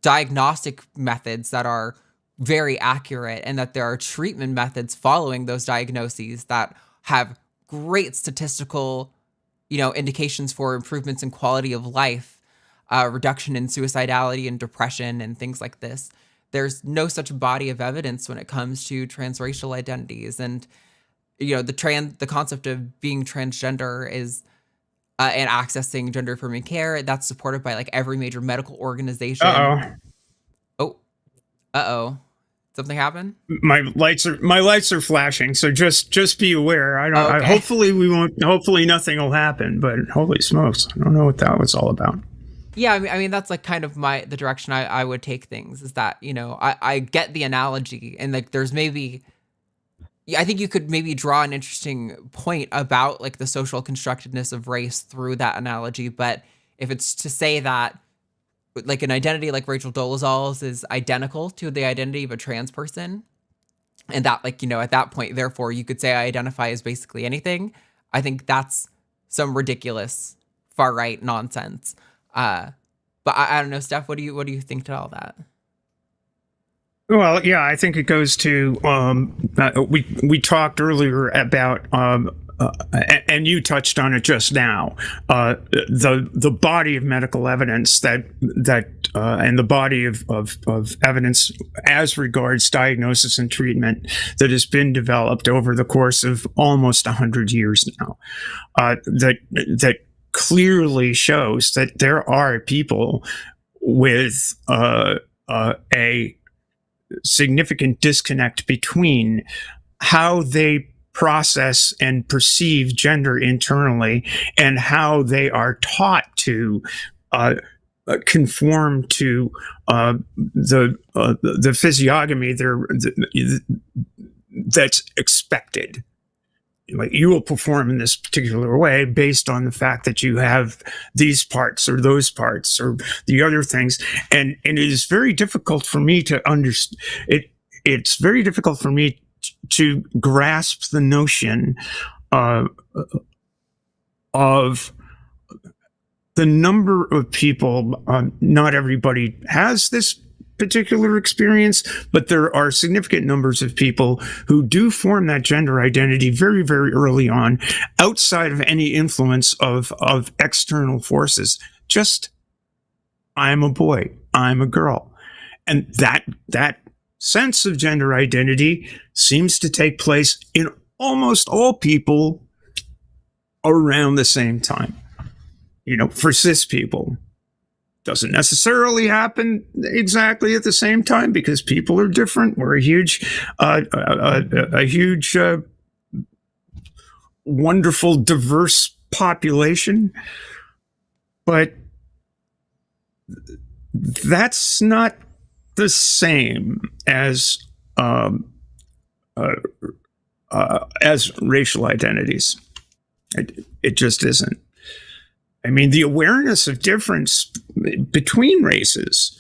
diagnostic methods that are very accurate and that there are treatment methods following those diagnoses that have great statistical, indications for improvements in quality of life. Reduction in suicidality and depression and things like this. There's no such body of evidence when it comes to transracial identities. And, the concept of being transgender is, and accessing gender affirming care, that's supported by like every major medical organization. Uh-oh. Something happened? My lights are flashing, so just be aware. Okay. Hopefully nothing will happen, but holy smokes, I don't know what that was all about. Yeah, I mean that's like kind of the direction I would take things is that, I get the analogy and like there's maybe, I think you could maybe draw an interesting point about like the social constructedness of race through that analogy. But if it's to say that like an identity like Rachel Dolezal's is identical to the identity of a trans person, and that like, at that point, therefore you could say I identify as basically anything, I think that's some ridiculous far right nonsense. But I don't know, Steph, what do you think to all that? Well, yeah, I think it goes to we talked earlier about and you touched on it just now, the body of medical evidence and the body of evidence as regards diagnosis and treatment that has been developed over the course of almost 100 years now, that clearly shows that there are people with a significant disconnect between how they process and perceive gender internally and how they are taught to conform to the physiognomy that's expected. Like, you will perform in this particular way based on the fact that you have these parts or those parts or the other things, and it is very difficult for me to understand it. It's very difficult for me to grasp the notion of the number of people. Not everybody has this particular experience, but there are significant numbers of people who do form that gender identity very, very early on, outside of any influence of external forces. Just, I'm a boy, I'm a girl. And that sense of gender identity seems to take place in almost all people around the same time. For cis people, doesn't necessarily happen exactly at the same time because people are different. We're a huge, wonderful, diverse population, but that's not the same as racial identities. It just isn't. I mean, the awareness of difference between races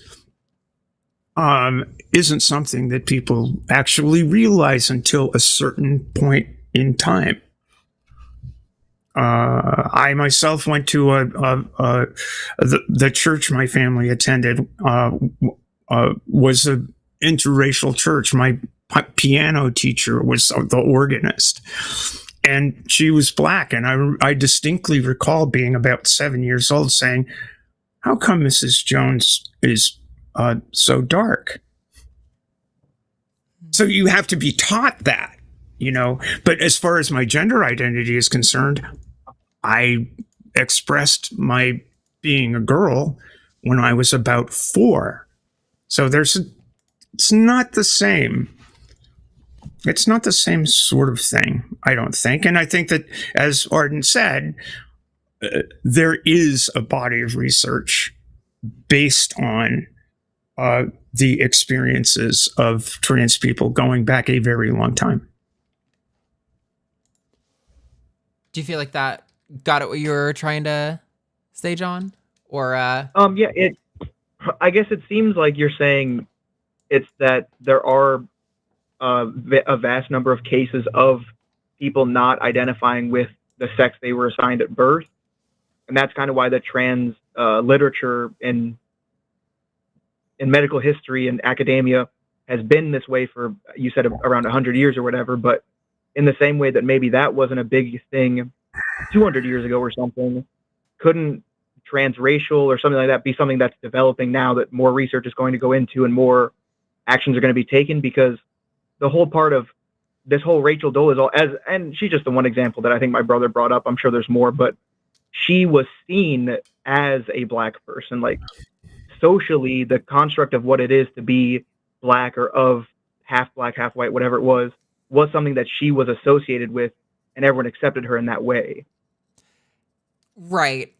isn't something that people actually realize until a certain point in time. I myself went to the church my family attended was an interracial church. My piano teacher was the organist. And she was black, and I distinctly recall being about 7 years old saying, "How come Mrs. Jones is so dark?" So you have to be taught that, But as far as my gender identity is concerned, I expressed my being a girl when I was about 4. So it's not the same. It's not the same sort of thing, I don't think. And I think that, as Arden said, there is a body of research based on the experiences of trans people going back a very long time. Do you feel like that got at what you were trying to say, John? Or yeah, I guess it seems like you're saying it's that there are a vast number of cases of people not identifying with the sex they were assigned at birth. And that's kind of why the trans literature in medical history and academia has been this way for, you said, around 100 years or whatever. But in the same way that maybe that wasn't a big thing 200 years ago or something, couldn't transracial or something like that be something that's developing now that more research is going to go into and more actions are going to be taken? Because the whole part of this whole Rachel Dolezal, and she's just the one example that I think my brother brought up. I'm sure there's more, but she was seen as a black person. Like, socially, the construct of what it is to be black or of half black, half white, whatever it was something that she was associated with, and everyone accepted her in that way. Right.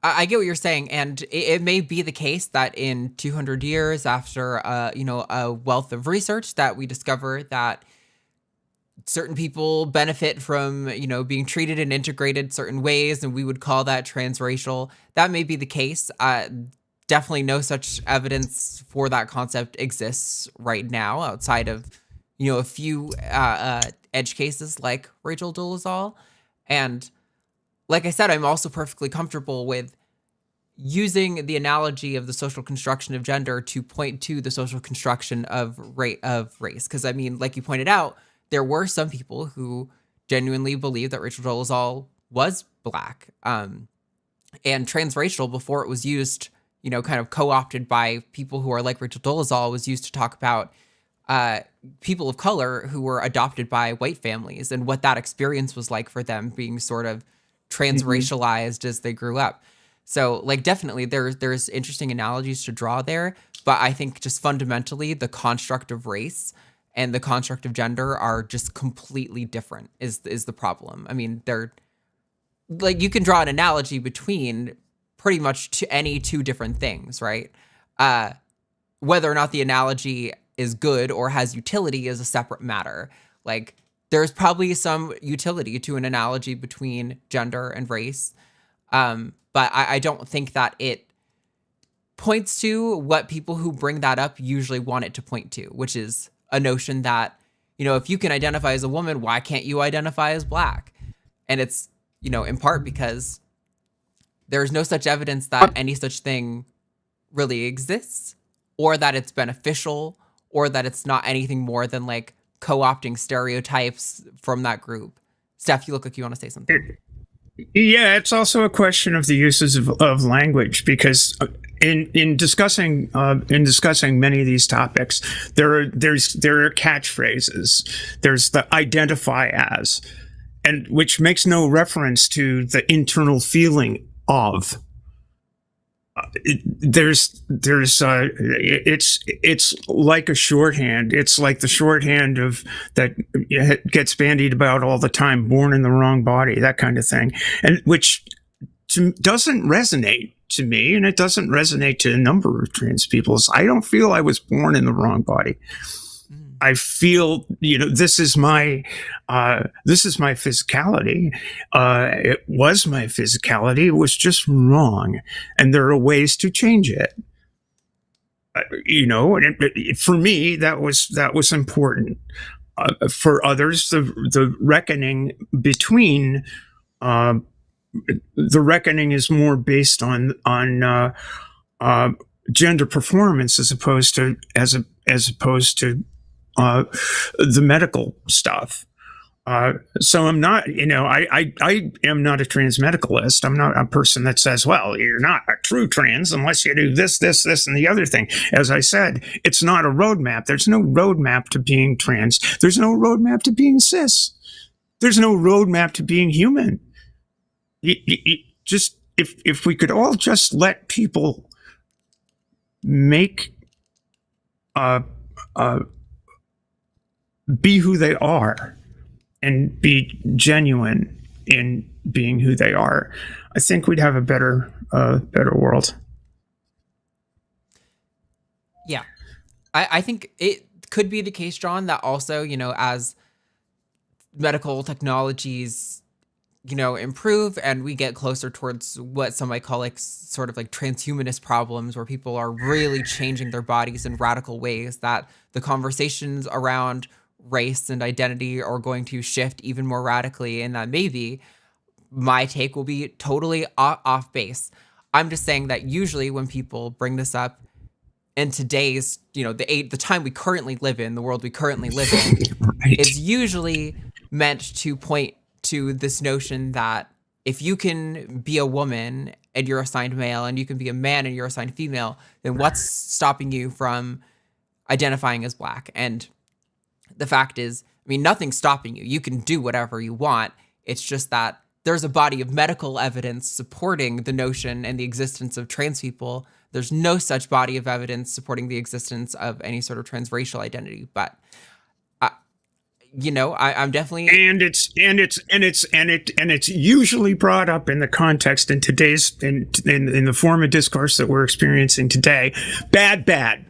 I get what you're saying, and it may be the case that in 200 years after, a wealth of research, that we discover that certain people benefit from, being treated and integrated certain ways, and we would call that transracial. That may be the case. Definitely no such evidence for that concept exists right now outside of, a few edge cases like Rachel Dolezal. And like I said, I'm also perfectly comfortable with using the analogy of the social construction of gender to point to the social construction of race. Because, I mean, like you pointed out, there were some people who genuinely believed that Rachel Dolezal was Black. And transracial, before it was used, kind of co-opted by people who are like Rachel Dolezal, was used to talk about people of color who were adopted by white families and what that experience was like for them, being sort of transracialized as they grew up. So, like, definitely there's interesting analogies to draw there, but I think just fundamentally the construct of race and the construct of gender are just completely different is the problem. I mean, they're like, you can draw an analogy between pretty much to any two different things, right? Whether or not the analogy is good or has utility is a separate matter. Like, there's probably some utility to an analogy between gender and race. But I don't think that it points to what people who bring that up usually want it to point to, which is a notion that, if you can identify as a woman, why can't you identify as Black? And it's, in part because there's no such evidence that any such thing really exists, or that it's beneficial, or that it's not anything more than like co-opting stereotypes from that group. Steph, you look like you want to say something. Yeah, it's also a question of the uses of language, because in discussing many of these topics, there are catchphrases. There's the identify as, and which makes no reference to the internal feeling of. It's like a shorthand. It's like the shorthand of that gets bandied about all the time, born in the wrong body, that kind of thing, and which doesn't resonate to me, and it doesn't resonate to a number of trans people. I don't feel I was born in the wrong body. I feel, this is my physicality. It was my physicality. It was just wrong, and there are ways to change it. For me, that was important. For others, the reckoning between the reckoning is more based on gender performance as opposed to the medical stuff. So I'm not, I am not a trans medicalist. I'm not a person that says, well, you're not a true trans unless you do this, and the other thing. As I said, it's not a roadmap. There's no roadmap to being trans. There's no roadmap to being cis. There's no roadmap to being human. Just if we could all just let people make be who they are and be genuine in being who they are, I think we'd have a better world. Yeah. I think it could be the case, John, that also, as medical technologies, improve and we get closer towards what some might call like sort of like transhumanist problems, where people are really changing their bodies in radical ways, that the conversations around race and identity are going to shift even more radically, and that maybe my take will be totally off base. I'm just saying that usually when people bring this up in today's, the time we currently live in, the world we currently live in, Right. It's usually meant to point to this notion that if you can be a woman and you're assigned male, and you can be a man and you're assigned female, then what's stopping you from identifying as Black? And the fact is, nothing's stopping you. You can do whatever you want. It's just that there's a body of medical evidence supporting the notion and the existence of trans people. There's no such body of evidence supporting the existence of any sort of transracial identity. But I'm definitely, and it's usually brought up in the context in today's in the form of discourse that we're experiencing today. Bad.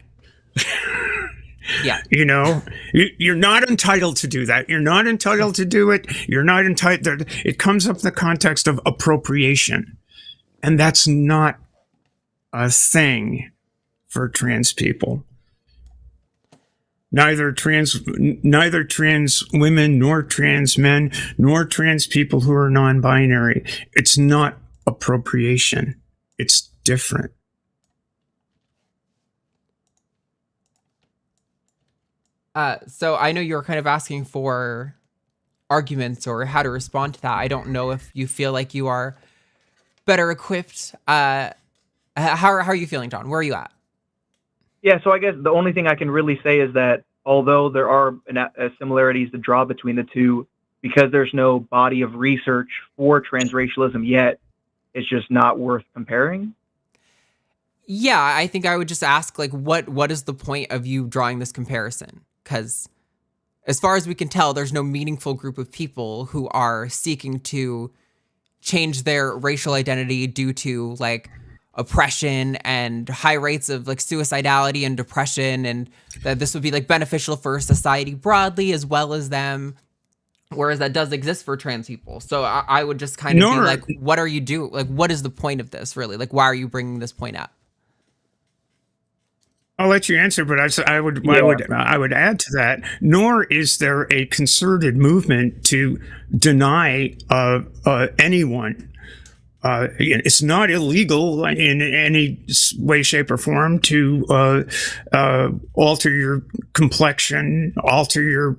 yeah. You're not entitled to do that. You're not entitled to do it. You're not entitled. It comes up in the context of appropriation, and that's not a thing for trans people. Neither trans women, nor trans men, nor trans people who are non-binary. It's not appropriation. It's different. So I know you were kind of asking for arguments or how to respond to that. I don't know if you feel like you are better equipped. How are you feeling, John? Where are you at? Yeah, so I guess the only thing I can really say is that although there are similarities to draw between the two, because there's no body of research for transracialism yet, it's just not worth comparing. Yeah, I think I would just ask, like, what is the point of you drawing this comparison? Because as far as we can tell, there's no meaningful group of people who are seeking to change their racial identity due to, like, oppression and high rates of, like, suicidality and depression, and that this would be, like, beneficial for society broadly as well as them, whereas that does exist for trans people. So I would just kind of be like, what are you doing? Like, what is the point of this, really? Like, why are you bringing this point up? I'll let you answer, but I would add to that. Nor is there a concerted movement to deny anyone. It's not illegal in any way, shape, or form to alter your complexion, alter your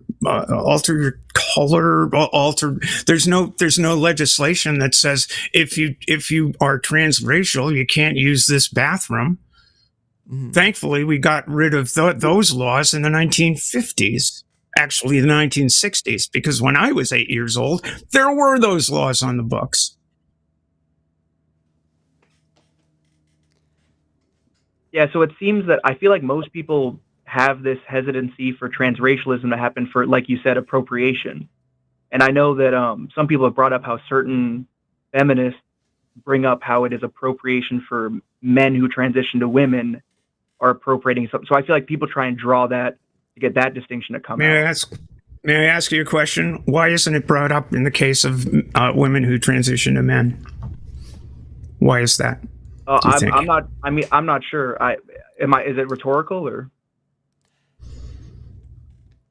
color, alter. There's no legislation that says if you are transracial, you can't use this bathroom. Mm-hmm. Thankfully, we got rid of those laws in the 1950s, actually the 1960s, because when I was 8 years old, there were those laws on the books. Yeah, so it seems that I feel like most people have this hesitancy for transracialism to happen for, like you said, appropriation. And I know that some people have brought up how certain feminists bring up how it is appropriation for men who transition to women are appropriating something. So I feel like people try and draw that to get that distinction to come out. May I ask you a question? Why isn't it brought up in the case of women who transition to men? Why is that? I'm not sure. Is it rhetorical or?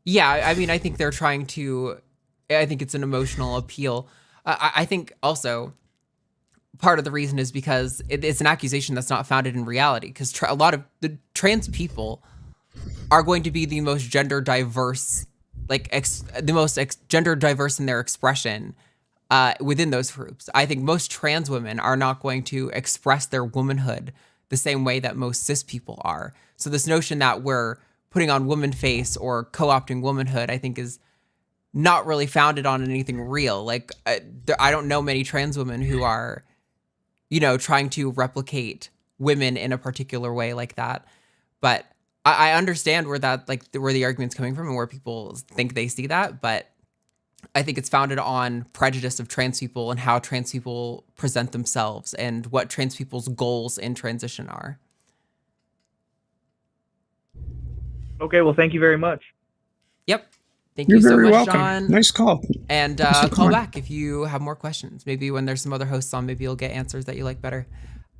Yeah, I mean, I think they're trying to. I think it's an emotional appeal. I think also part of the reason is because it's an accusation that's not founded in reality. Because a lot of the trans people are going to be the most gender diverse, gender diverse in their expression within those groups. I think most trans women are not going to express their womanhood the same way that most cis people are. So this notion that we're putting on woman face or co-opting womanhood, I think is not really founded on anything real. Like, I don't know many trans women who are, trying to replicate women in a particular way like that. But I understand where the argument's coming from and where people think they see that. But I think it's founded on prejudice of trans people and how trans people present themselves and what trans people's goals in transition are. Okay, well, thank you very much. Yep. Thank You're you so very much, welcome. John. Nice call. And call back if you have more questions. Maybe when there's some other hosts on, maybe you'll get answers that you like better.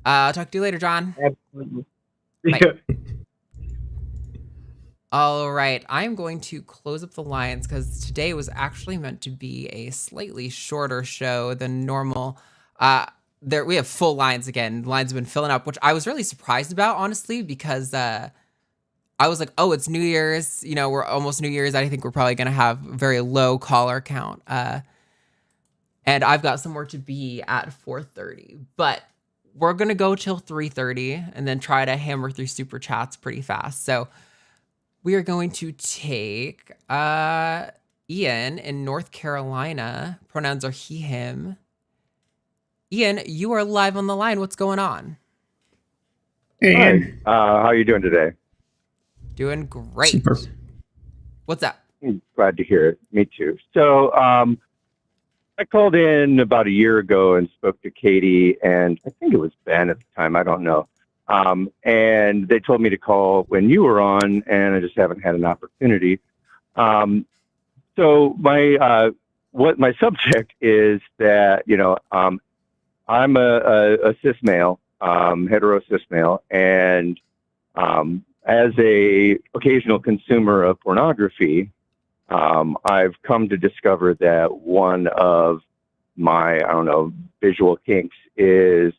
I'll talk to you later, John. Absolutely. Bye. All right, I'm going to close up the lines because today was actually meant to be a slightly shorter show than normal. We have full lines again. Lines have been filling up, which I was really surprised about, honestly, because I was like, oh, it's New Year's. We're almost New Year's. I think we're probably going to have a very low caller count. And I've got somewhere to be at 4:30. But we're going to go till 3:30 and then try to hammer through super chats pretty fast. So we are going to take Ian in North Carolina. Pronouns are he, him. Ian, you are live on the line. What's going on? Hey, Ian. Hi. How are you doing today? Doing great. Super. What's up? Glad to hear it. Me too. So I called in about a year ago and spoke to Katy, and I think it was Ben at the time. I don't know. And they told me to call when you were on, and I just haven't had an opportunity. So my subject is that, I'm a cis male, hetero cis male, and as a occasional consumer of pornography, I've come to discover that one of my, visual kinks is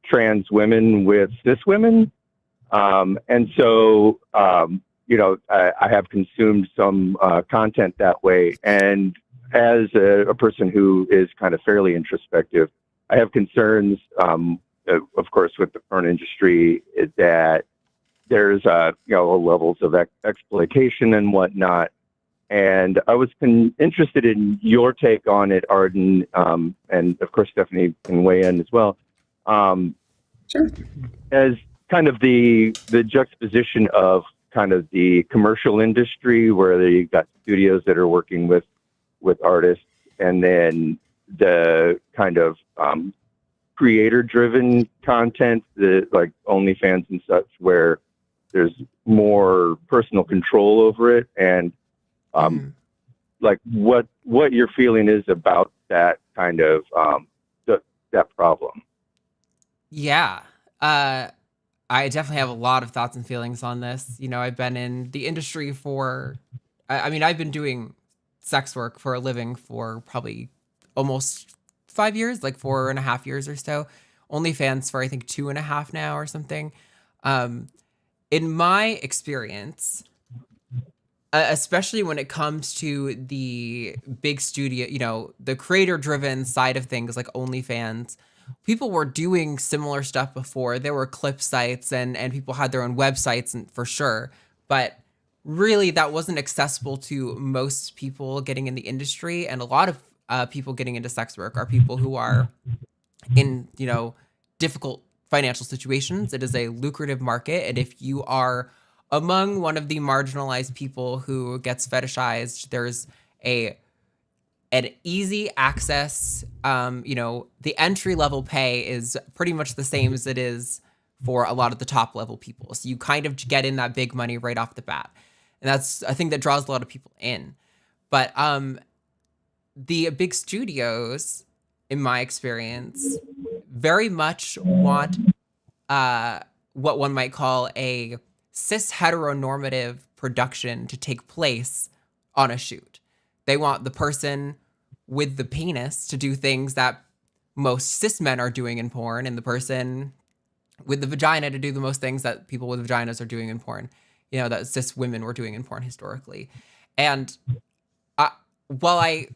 trans women with cis women. And so, I have consumed some content that way. And as a person who is kind of fairly introspective, I have concerns, of course, with the porn industry, is that there's levels of exploitation and whatnot. And I was interested in your take on it, Arden, and of course Stephanie can weigh in as well. Sure. As kind of the juxtaposition of kind of the commercial industry, where you got studios that are working with artists, and then the kind of creator-driven content, like OnlyFans and such, where there's more personal control over it, and like what your feeling is about that kind of that problem. Yeah. I definitely have a lot of thoughts and feelings on this. You know, I've been in the industry I've been doing sex work for a living for probably almost 5 years, like 4.5 years or so. OnlyFans for I think 2.5 now or something. In my experience, especially when it comes to the big studio, you know, the creator-driven side of things like OnlyFans, people were doing similar stuff before. There were clip sites and people had their own websites, and for sure. But really, that wasn't accessible to most people getting in the industry. And a lot of people getting into sex work are people who are in, you know, difficult financial situations. It is a lucrative market. And if you are among one of the marginalized people who gets fetishized, there's an easy access, the entry level pay is pretty much the same as it is for a lot of the top level people. So you kind of get in that big money right off the bat. And that's a thing that draws a lot of people in. But the big studios, in my experience, very much want what one might call a cis heteronormative production to take place on a shoot. They want the person with the penis to do things that most cis men are doing in porn, and the person with the vagina to do the most things that people with vaginas are doing in porn, you know, that cis women were doing in porn historically. And while I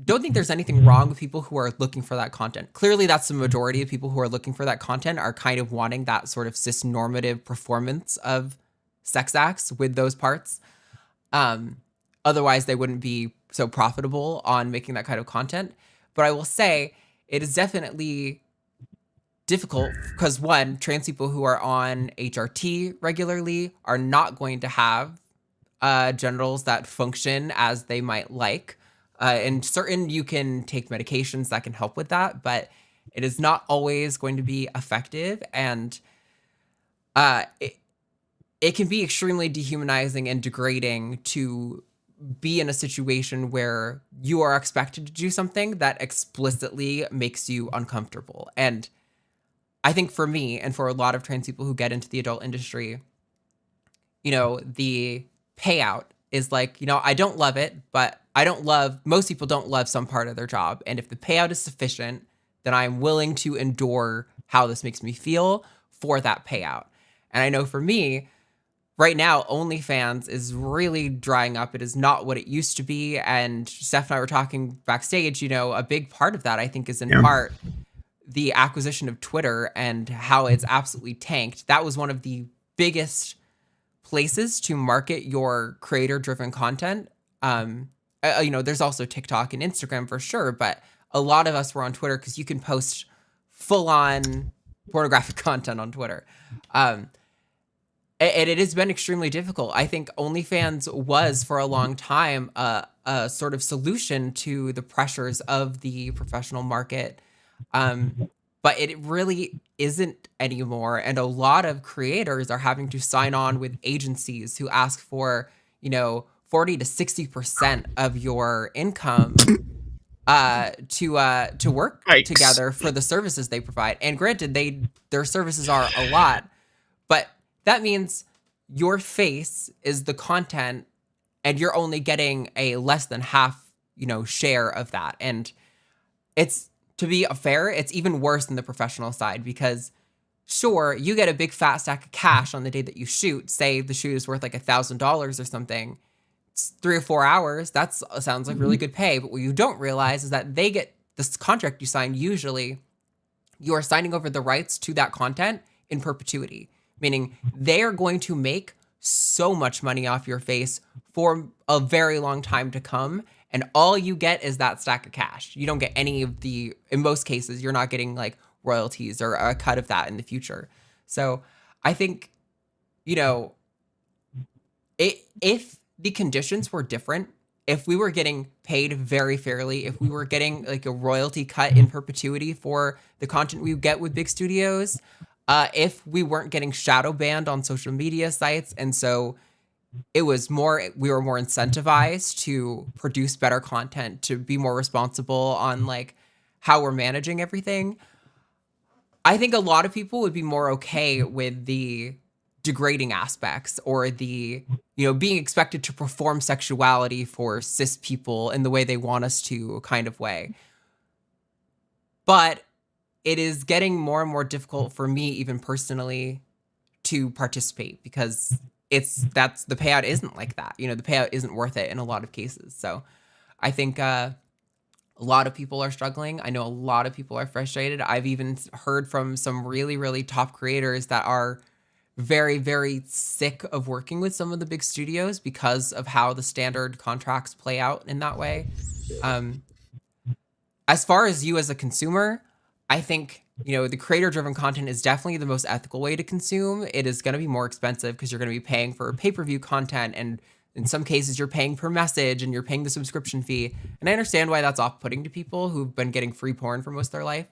don't think there's anything wrong with people who are looking for that content, clearly that's the majority of people who are looking for that content are kind of wanting that sort of cis normative performance of sex acts with those parts. Otherwise, they wouldn't be so profitable on making that kind of content. But I will say it is definitely difficult because, one, trans people who are on HRT regularly are not going to have genitals that function as they might like. And certain, you can take medications that can help with that, but it is not always going to be effective. And it can be extremely dehumanizing and degrading to be in a situation where you are expected to do something that explicitly makes you uncomfortable. And I think for me and for a lot of trans people who get into the adult industry, you know, the payout is like, you know, I don't love it, but most people don't love some part of their job. And if the payout is sufficient, then I'm willing to endure how this makes me feel for that payout. And I know for me, right now, OnlyFans is really drying up. It is not what it used to be. And Steph and I were talking backstage, you know, a big part of that, I think, is in part the acquisition of Twitter and how it's absolutely tanked. That was one of the biggest places to market your creator-driven content. You know, there's also TikTok and Instagram for sure, but a lot of us were on Twitter because you can post full-on pornographic content on Twitter. And it has been extremely difficult. I think OnlyFans was for a long time a sort of solution to the pressures of the professional market. But it really isn't anymore. And a lot of creators are having to sign on with agencies who ask for, you know, 40 to 60% of your income to work together for the services they provide. And granted, their services are a lot, but that means your face is the content and you're only getting a less than half, you know, share of that. And it's, to be fair, it's even worse than the professional side because sure, you get a big fat stack of cash on the day that you shoot. Say the shoot is worth like $1,000 or something. 3 or 4 hours, that sounds like really good pay. But what you don't realize is that they get this contract you sign. Usually, you are signing over the rights to that content in perpetuity, meaning they are going to make so much money off your face for a very long time to come. And all you get is that stack of cash. You don't get any of in most cases, you're not getting like royalties or a cut of that in the future. So I think, if the conditions were different, if we were getting paid very fairly, if we were getting like a royalty cut in perpetuity for the content we get with big studios, if we weren't getting shadow banned on social media sites, and so we were more incentivized to produce better content, to be more responsible on like how we're managing everything, I think a lot of people would be more okay with the degrading aspects or the, being expected to perform sexuality for cis people in the way they want us to kind of way. But it is getting more and more difficult for me, even personally, to participate because the payout isn't like that. The payout isn't worth it in a lot of cases. So I think a lot of people are struggling. I know a lot of people are frustrated. I've even heard from some really, really top creators that are very, very sick of working with some of the big studios because of how the standard contracts play out in that way. As far as you as a consumer, I think, the creator-driven content is definitely the most ethical way to consume. It is going to be more expensive because you're going to be paying for pay-per-view content, and in some cases you're paying per message and you're paying the subscription fee. And I understand why that's off-putting to people who've been getting free porn for most of their life.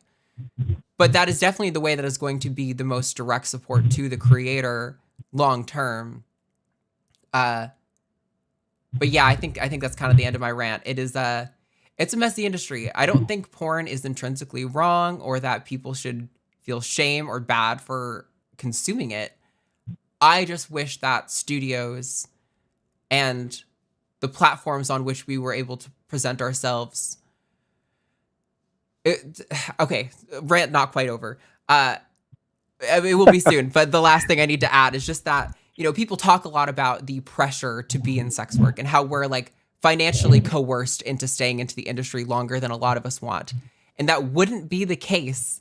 But that is definitely the way that is going to be the most direct support to the creator long-term. But yeah, I think that's kind of the end of my rant. It's a messy industry. I don't think porn is intrinsically wrong or that people should feel shame or bad for consuming it. I just wish that studios and the platforms on which we were able to present ourselves. Okay, rant not quite over. It will be soon. But the last thing I need to add is just that, people talk a lot about the pressure to be in sex work and how we're like financially coerced into staying into the industry longer than a lot of us want. And that wouldn't be the case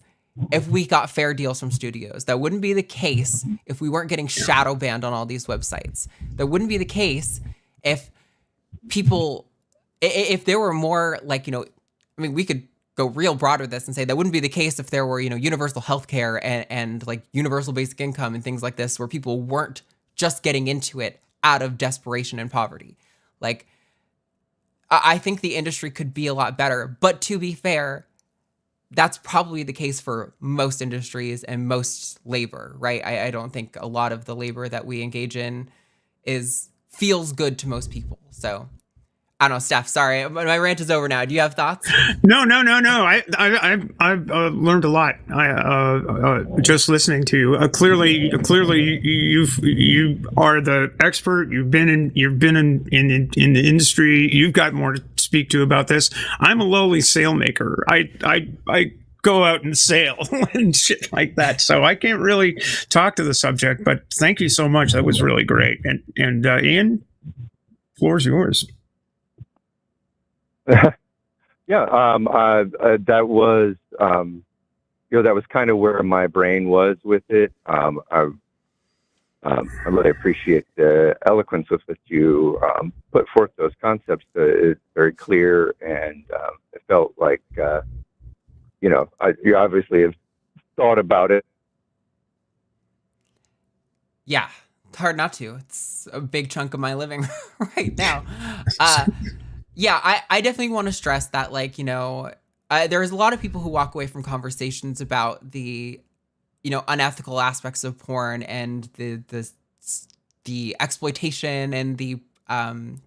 if we got fair deals from studios. That wouldn't be the case if we weren't getting shadow banned on all these websites. That wouldn't be the case if there were more like, we could go real broad with this and say that wouldn't be the case if there were, universal healthcare and like universal basic income and things like this, where people weren't just getting into it out of desperation and poverty. Like, I think the industry could be a lot better, but to be fair, that's probably the case for most industries and most labor, right? I don't think a lot of the labor that we engage in feels good to most people. So I don't know, Steph, sorry, my rant is over now. Do you have thoughts? No. I've learned a lot. Just listening to you. Clearly, you are the expert. You've been in the industry. You've got more to speak to about this. I'm a lowly sailmaker. I go out and sail and shit like that, so I can't really talk to the subject. But thank you so much. That was really great. And Ian, floor's yours. Yeah, that was, that was kind of where my brain was with it. I really appreciate the eloquence with which you put forth those concepts. It's very clear, and it felt like, you obviously have thought about it. Yeah, it's hard not to. It's a big chunk of my living right now. Yeah, I definitely want to stress that, like, there's a lot of people who walk away from conversations about the, unethical aspects of porn and the exploitation and the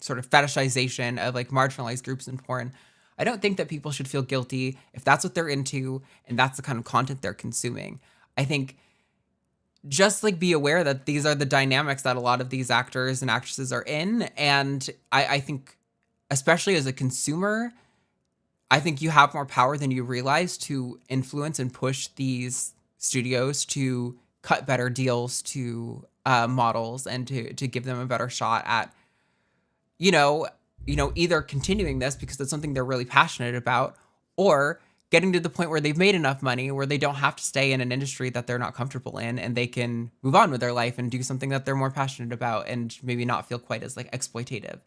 sort of fetishization of like marginalized groups in porn. I don't think that people should feel guilty if that's what they're into and that's the kind of content they're consuming. I think just like be aware that these are the dynamics that a lot of these actors and actresses are in. And I think, especially as a consumer, I think you have more power than you realize to influence and push these studios to cut better deals to models and to give them a better shot at you know, either continuing this because it's something they're really passionate about, or getting to the point where they've made enough money where they don't have to stay in an industry that they're not comfortable in, and they can move on with their life and do something that they're more passionate about and maybe not feel quite as like exploitative.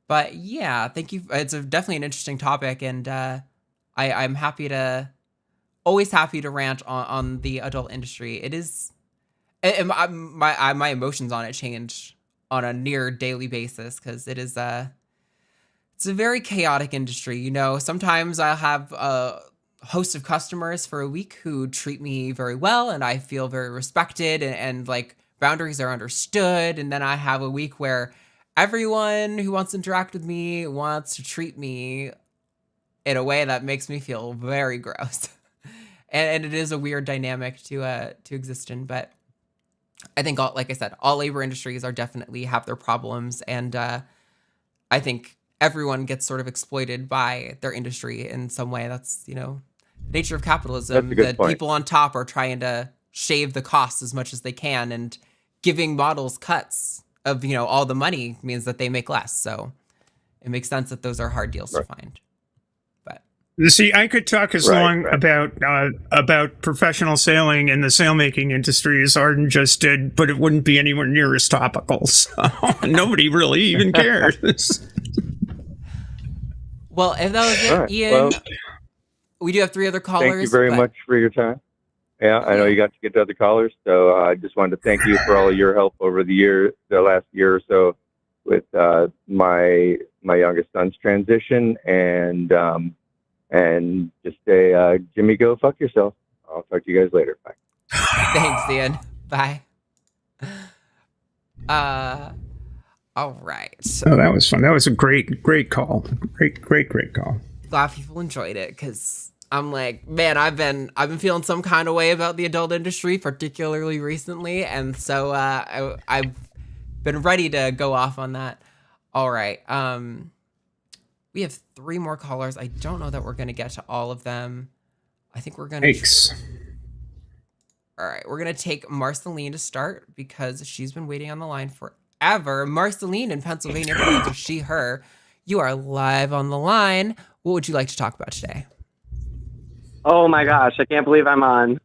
But yeah, thank you. It's definitely an interesting topic, and I'm always happy to rant on the adult industry. It is, and my emotions on it change on a near daily basis because it's a very chaotic industry. You know, sometimes I'll have a host of customers for a week who treat me very well and I feel very respected and like boundaries are understood. And then I have a week where everyone who wants to interact with me wants to treat me in a way that makes me feel very gross. and it is a weird dynamic to exist in, but I think like I said, all labor industries are definitely have their problems, and I think everyone gets sort of exploited by their industry in some way. That's, the nature of capitalism. That's a good point. People on top are trying to shave the costs as much as they can, and giving models cuts of, all the money means that they make less. So it makes sense that those are hard deals to find. See, I could talk as long about professional sailing and the sailmaking industry as Arden just did, but it wouldn't be anywhere near as topical. So nobody really even cares. Well, if that was it, right. Ian, we do have 3 other callers. Thank you very much for your time. Yeah, I know you got to get to other callers, so I just wanted to thank you for all of your help over the last year or so with my youngest son's transition, and just say, Jimmy, go fuck yourself. I'll talk to you guys later. Bye. Thanks, Ian. Bye. All right. Oh, that was fun. That was a great call. Great call. Glad people enjoyed it, because I'm like, man, I've been feeling some kind of way about the adult industry, particularly recently, and so I've been ready to go off on that. All right. We have 3 more callers. I don't know that we're going to get to all of them. I think we're going to... Thanks. All right. We're going to take Marceline to start because she's been waiting on the line forever. Marceline in Pennsylvania, for she, her. You are live on the line. What would you like to talk about today? Oh my gosh. I can't believe I'm on.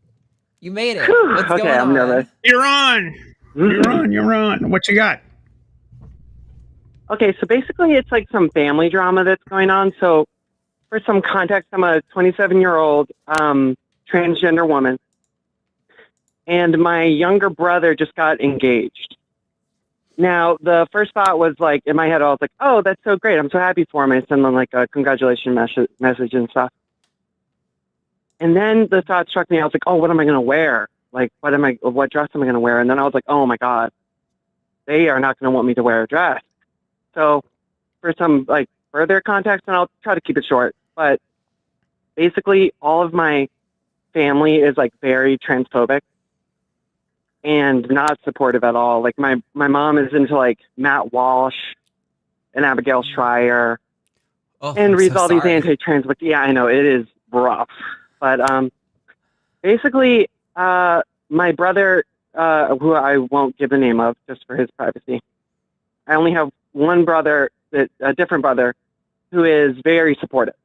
You made it. Whew, What's okay, going I'm on? nervous. You're on. You're on. What you got? Okay, so basically it's like some family drama that's going on. So for some context, I'm a 27-year-old transgender woman. And my younger brother just got engaged. Now, the first thought was like, in my head, I was like, oh, that's so great. I'm so happy for him. I sent them like a congratulations message and stuff. And then the thought struck me. I was like, oh, what am I going to wear? Like, what dress am I going to wear? And then I was like, oh my God, they are not going to want me to wear a dress. So for some like further context, and I'll try to keep it short, but basically all of my family is like very transphobic and not supportive at all. Like my mom is into like Matt Walsh and Abigail Schreier and reads all these anti-trans books. Yeah, I know it is rough, but basically my brother, who I won't give the name of just for his privacy, I only have one brother, a different brother, who is very supportive.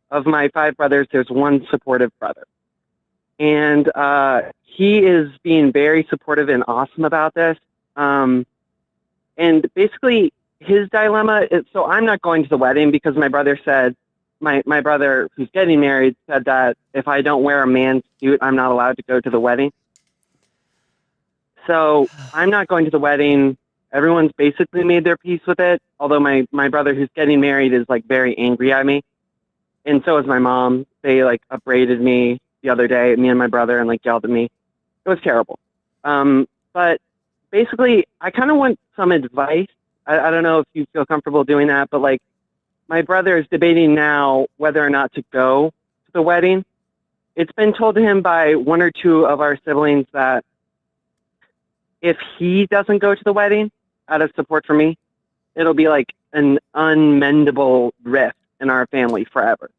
Of my 5 brothers, there's one supportive brother. And he is being very supportive and awesome about this. And basically, his dilemma is, so I'm not going to the wedding because my brother said, my brother who's getting married said that if I don't wear a man's suit, I'm not allowed to go to the wedding. So I'm not going to the wedding. Everyone's basically made their peace with it, although my brother who's getting married is like very angry at me. And so is my mom. They like upbraided me the other day, me and my brother, and like yelled at me. It was terrible. But basically, I kind of want some advice. I don't know if you feel comfortable doing that, but like my brother is debating now whether or not to go to the wedding. It's been told to him by 1 or 2 of our siblings that if he doesn't go to the wedding, out of support for me, it'll be like an unmendable rift in our family forever.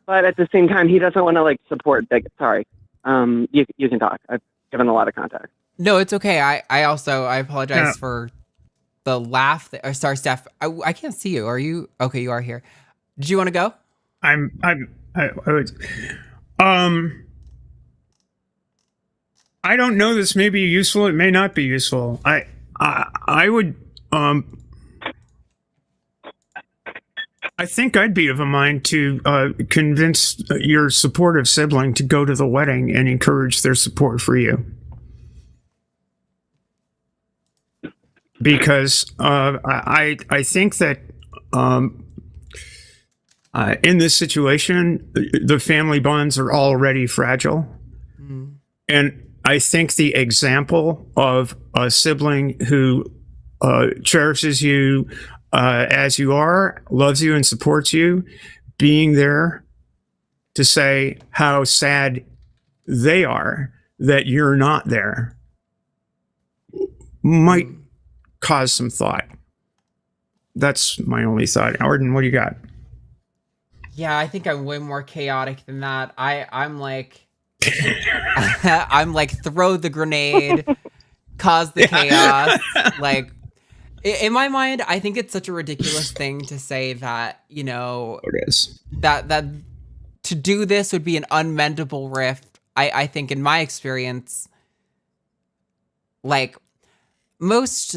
But at the same time, he doesn't want to like support. Sorry, you can talk. I've given a lot of context. No, it's okay. I apologize for the laugh. Sorry, Steph. I can't see you. Are you okay? You are here. Did you want to go? I would, I don't know. This may be useful. It may not be useful. I would, I think I'd be of a mind to convince your supportive sibling to go to the wedding and encourage their support for you. Because I think that in this situation, the family bonds are already fragile. Mm. And I think the example of a sibling who cherishes you as you are, loves you and supports you, being there to say how sad they are that you're not there, might cause some thought. That's my only thought. Arden, what do you got? Yeah, I think I'm way more chaotic than that. I'm like, I'm like, throw the grenade, cause the chaos. Like, in my mind, I think it's such a ridiculous thing to say that, you know, it is. that to do this would be an unmendable rift. I think in my experience, like, most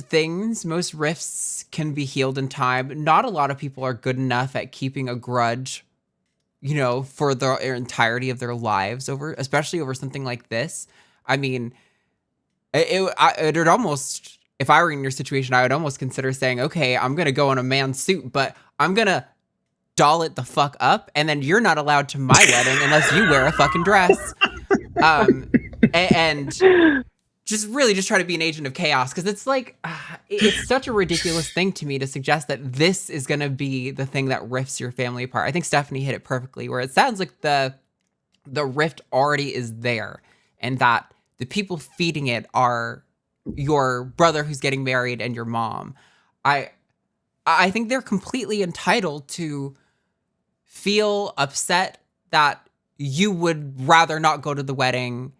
rifts can be healed in time. Not a lot of people are good enough at keeping a grudge, you know, for the entirety of their lives especially over something like this. I mean, it would almost, if I were in your situation, I would almost consider saying, okay, I'm going to go in a man's suit, but I'm going to doll it the fuck up. And then you're not allowed to my wedding unless you wear a fucking dress. And just try to be an agent of chaos. Cause it's like, it's such a ridiculous thing to me to suggest that this is going to be the thing that rifts your family apart. I think Stephanie hit it perfectly, where it sounds like the rift already is there, and that the people feeding it are your brother who's getting married and your mom. I think they're completely entitled to feel upset that you would rather not go to the wedding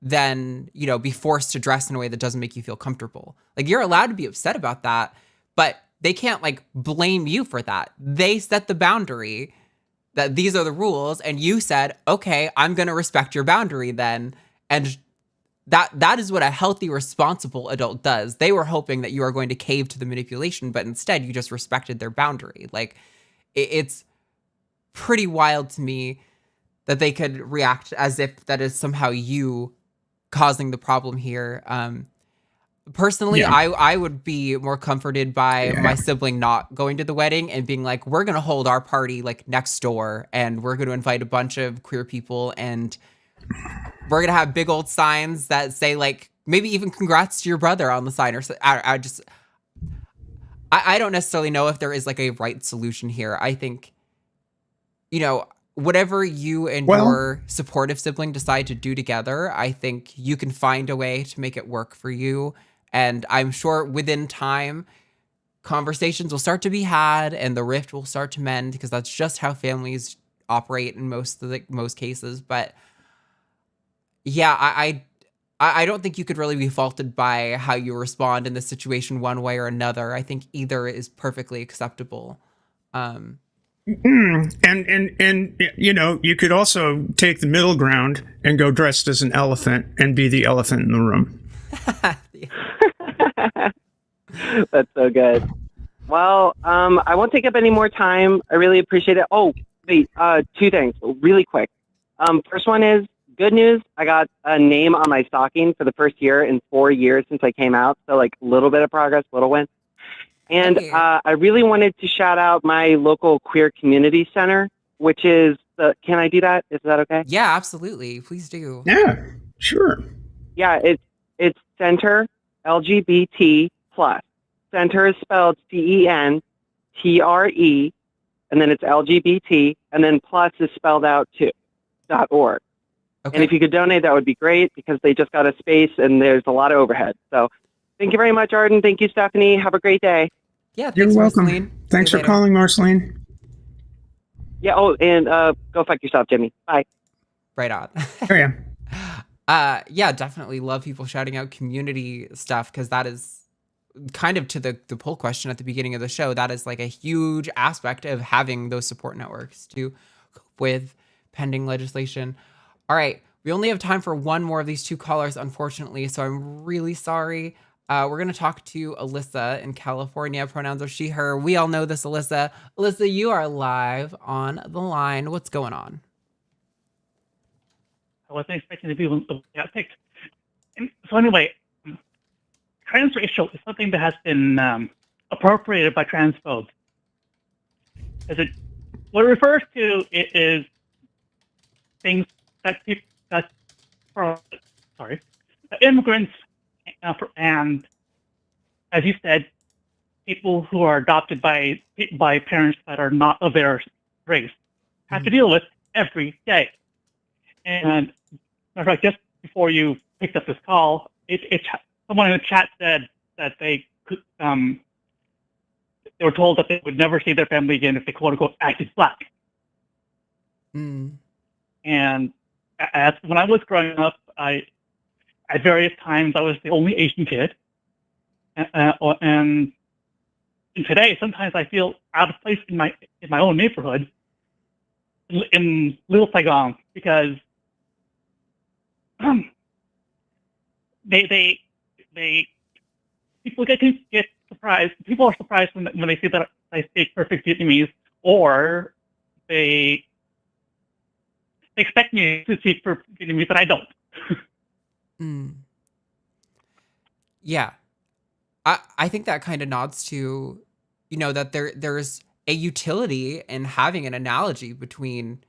than, you know, be forced to dress in a way that doesn't make you feel comfortable. Like, you're allowed to be upset about that, but they can't, like, blame you for that. They set the boundary that these are the rules, and you said, okay, I'm going to respect your boundary then. And that is what a healthy, responsible adult does. They were hoping that you are going to cave to the manipulation, but instead you just respected their boundary. Like, it's pretty wild to me that they could react as if that is somehow you causing the problem here. Personally, yeah. I would be more comforted by my sibling not going to the wedding and being like, we're going to hold our party like next door, and we're going to invite a bunch of queer people, and we're going to have big old signs that say, like, maybe even congrats to your brother on the sign. Or I don't necessarily know if there is like a right solution here. I think, you know, whatever you and your supportive sibling decide to do together, I think you can find a way to make it work for you. And I'm sure within time, conversations will start to be had and the rift will start to mend, because that's just how families operate in most cases. But yeah, I don't think you could really be faulted by how you respond in this situation one way or another. I think either is perfectly acceptable. And you know, you could also take the middle ground and go dressed as an elephant and be the elephant in the room. That's so good. Well, I won't take up any more time. I really appreciate it. Oh, wait, two things really quick. First one is good news. I got a name on my stocking for the first year in 4 years since I came out. So, like, a little bit of progress, little win. And I really wanted to shout out my local queer community center, which is can I do that? Is that okay? Yeah, absolutely. Please do. Yeah, sure. Yeah, it's Center LGBT plus. Center is spelled CENTRE, and then it's LGBT, and then plus is spelled out too. .org. Okay. And if you could donate, that would be great, because they just got a space and there's a lot of overhead. So thank you very much, Arden. Thank you, Stephanie. Have a great day. Yeah, thanks, you're welcome. Marceline. Thanks for calling, Marceline. Yeah. Oh, and go fuck yourself, Jimmy. Bye. Right on. Oh, yeah. Yeah, definitely love people shouting out community stuff, because that is kind of to the poll question at the beginning of the show, that is like a huge aspect of having those support networks to cope with pending legislation. All right. We only have time for one more of these two callers, unfortunately, so I'm really sorry. We're going to talk to Alyssa in California. Pronouns are she, her. We all know this, Alyssa. Alyssa, you are live on the line. What's going on? I wasn't expecting to be one that got picked. So anyway, transracial is something that has been appropriated by transphobes. What it refers to is things that immigrants and, as you said, people who are adopted by parents that are not of their race have to deal with every day. And matter of fact, just before you picked up this call, someone in the chat said that they were told that they would never see their family again if they quote unquote acted black. Mm. And when I was growing up, at various times I was the only Asian kid, and today sometimes I feel out of place in my own neighborhood in Little Saigon because they people get surprised. People are surprised when they see that I speak perfect Vietnamese, or they expect me to speak perfect Vietnamese, but I don't. Mm. Yeah. I think that kind of nods to, that there's a utility in having an analogy between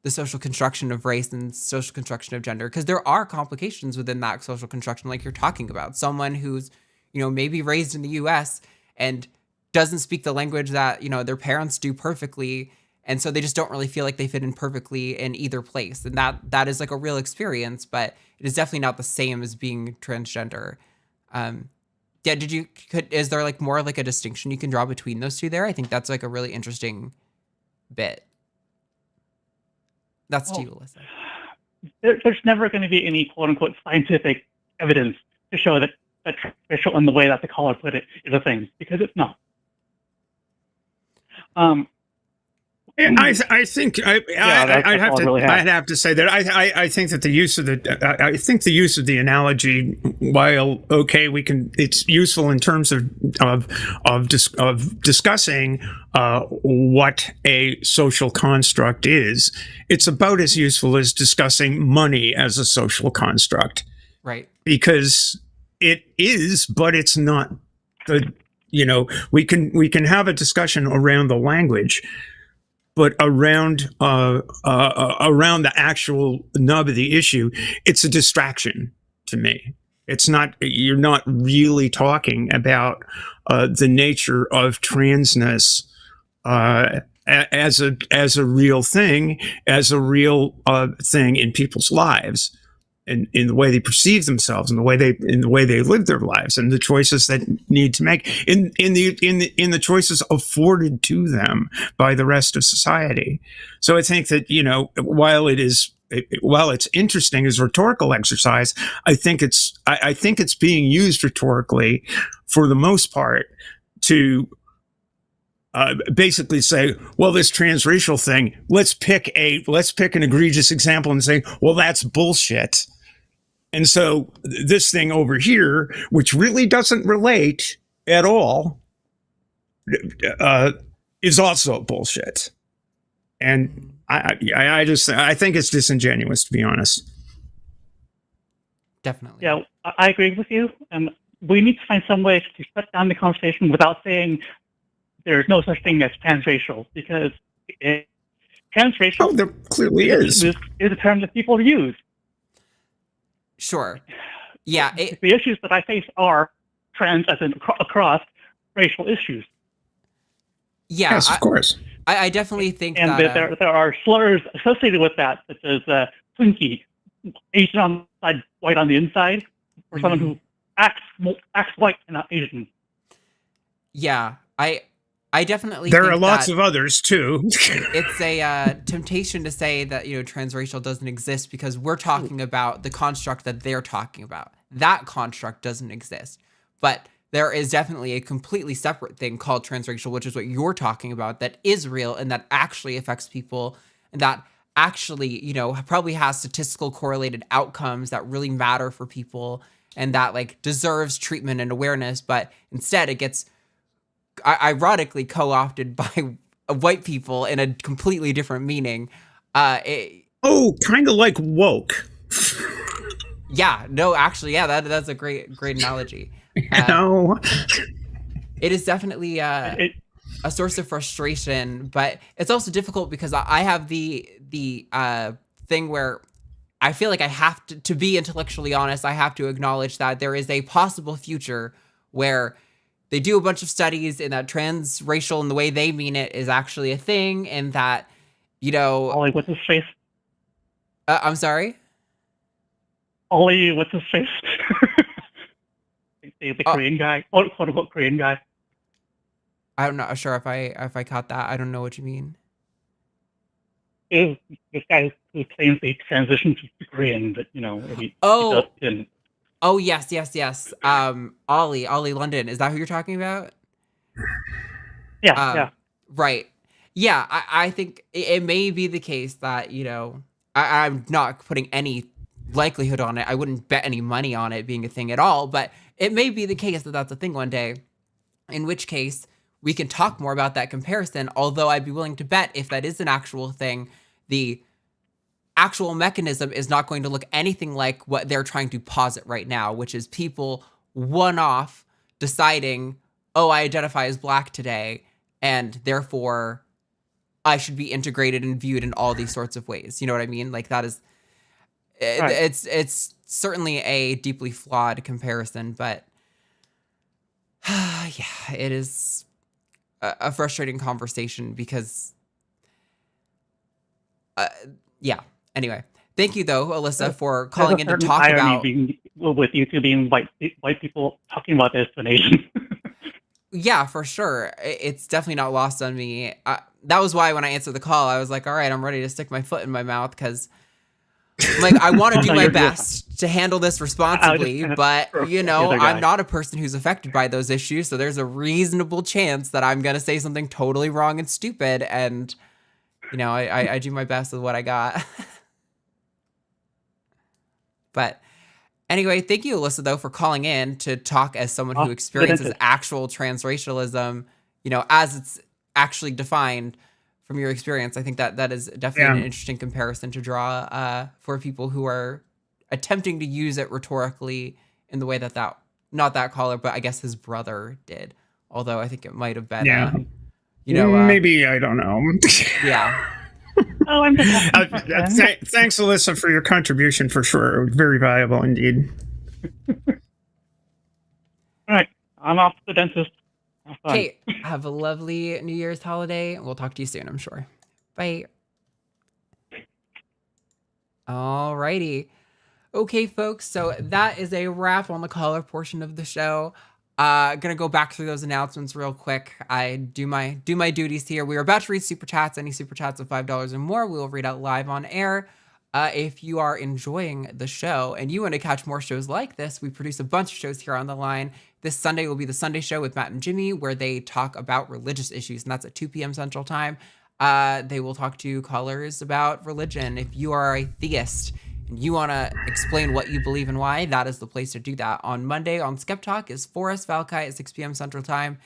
the social construction of race and social construction of gender, because there are complications within that social construction, like you're talking about. Someone who's, maybe raised in the US and doesn't speak the language that, their parents do perfectly. And so they just don't really feel like they fit in perfectly in either place. And that is like a real experience, but it is definitely not the same as being transgender. Yeah, is there like more like a distinction you can draw between those two there? I think that's like a really interesting bit. That's to you, Alyssa. There's never going to be any quote unquote scientific evidence to show that transracial in the way that the caller put it is a thing, because it's not. I think I'd have to say that I think that the use of the analogy, while okay, it's useful in terms of discussing what a social construct is. It's about as useful as discussing money as a social construct, right? Because it is, but it's not. We can have a discussion around the language. But around the actual nub of the issue, it's a distraction to me. It's not. You're not really talking about the nature of transness as a real thing, in people's lives, and in the way they perceive themselves, and the way they live their lives, and the choices that need to make in the choices afforded to them by the rest of society. So I think that while it's interesting as a rhetorical exercise, I think it's being used rhetorically for the most part to basically say, well, this transracial thing, let's pick an egregious example and say, well, that's bullshit. And so this thing over here, which really doesn't relate at all, is also bullshit. And I think it's disingenuous, to be honest. Definitely. Yeah, I agree with you. And we need to find some way to shut down the conversation without saying there's no such thing as transracial, because transracial there clearly is a term that people use. Sure. Yeah. The issues that I face are trans, as in across racial issues. Yeah. Yes, of course. I definitely think that there are slurs associated with that, such as Twinkie, Asian on the side, white on the inside, or someone who acts white and not Asian. Yeah. I definitely there think are lots of others too. It's a temptation to say that transracial doesn't exist because we're talking about the construct that they're talking about. That construct doesn't exist. But there is definitely a completely separate thing called transracial, which is what you're talking about, that is real and that actually affects people and that actually, you know, probably has statistical correlated outcomes that really matter for people and that like deserves treatment and awareness. But instead it gets ironically co-opted by white people in a completely different meaning. Kind of like woke. Yeah, no, actually, yeah, that's a great analogy. No. It is definitely a source of frustration, but it's also difficult because I have the thing where I feel like I have to be intellectually honest. I have to acknowledge that there is a possible future where they do a bunch of studies and that transracial and the way they mean it is actually a thing, and that, you know, Ollie, what's his face? I'm sorry. Ollie, what's his face? the Korean guy, quote unquote Korean guy. I'm not sure if I caught that. I don't know what you mean. Is this guy who claims he transitioned to Korean, but you know, he didn't. Oh yes. Ollie London. Is that who you're talking about? Yeah. Right. Yeah, I think it may be the case that, you know, I'm not putting any likelihood on it. I wouldn't bet any money on it being a thing at all, but it may be the case that that's a thing one day, in which case we can talk more about that comparison, although I'd be willing to bet if that is an actual thing, the actual mechanism is not going to look anything like what they're trying to posit right now, which is people one-off deciding, oh, I identify as Black today, and therefore I should be integrated and viewed in all these sorts of ways. You know what I mean? Like that is, right. It's certainly a deeply flawed comparison, but yeah, it is a frustrating conversation because, yeah. Anyway, thank you though, Alyssa, for calling in to talk about. With you two being white people talking about this in Asian. Yeah, for sure. It's definitely not lost on me. That was why when I answered the call, I was like, all right, I'm ready to stick my foot in my mouth because like I want to do my best to handle this responsibly, but you know, I'm not a person who's affected by those issues, so there's a reasonable chance that I'm going to say something totally wrong and stupid, and you know, I do my best with what I got. But anyway, thank you, Alyssa, though, for calling in to talk as someone who experiences actual transracialism, you know, as it's actually defined from your experience. I think that is definitely an interesting comparison to draw for people who are attempting to use it rhetorically in the way that not that caller, but I guess his brother did. Although I think it might have been, you know, maybe, I don't know. Yeah. Oh, I'm just thanks, Alyssa, for your contribution for sure. Very valuable indeed. All right, I'm off to the dentist. Okay, have a lovely New Year's holiday. We'll talk to you soon, I'm sure. Bye. All righty. Okay, folks, so that is a wrap on the caller portion of the show. Gonna go back through those announcements real quick. I do my duties here. We are about to read super chats. Any super chats of $5 or more, we will read out live on air. If you are enjoying the show and you want to catch more shows like this, we produce a bunch of shows here on the line. This Sunday will be the Sunday Show with Matt and Jimmy, where they talk about religious issues, and that's at 2 p.m. Central Time. They will talk to callers about religion. If you are a theist and you want to explain what you believe and why, that is the place to do that. On Monday on Skep Talk is Forrest Valkai at 6 p.m. Central Time.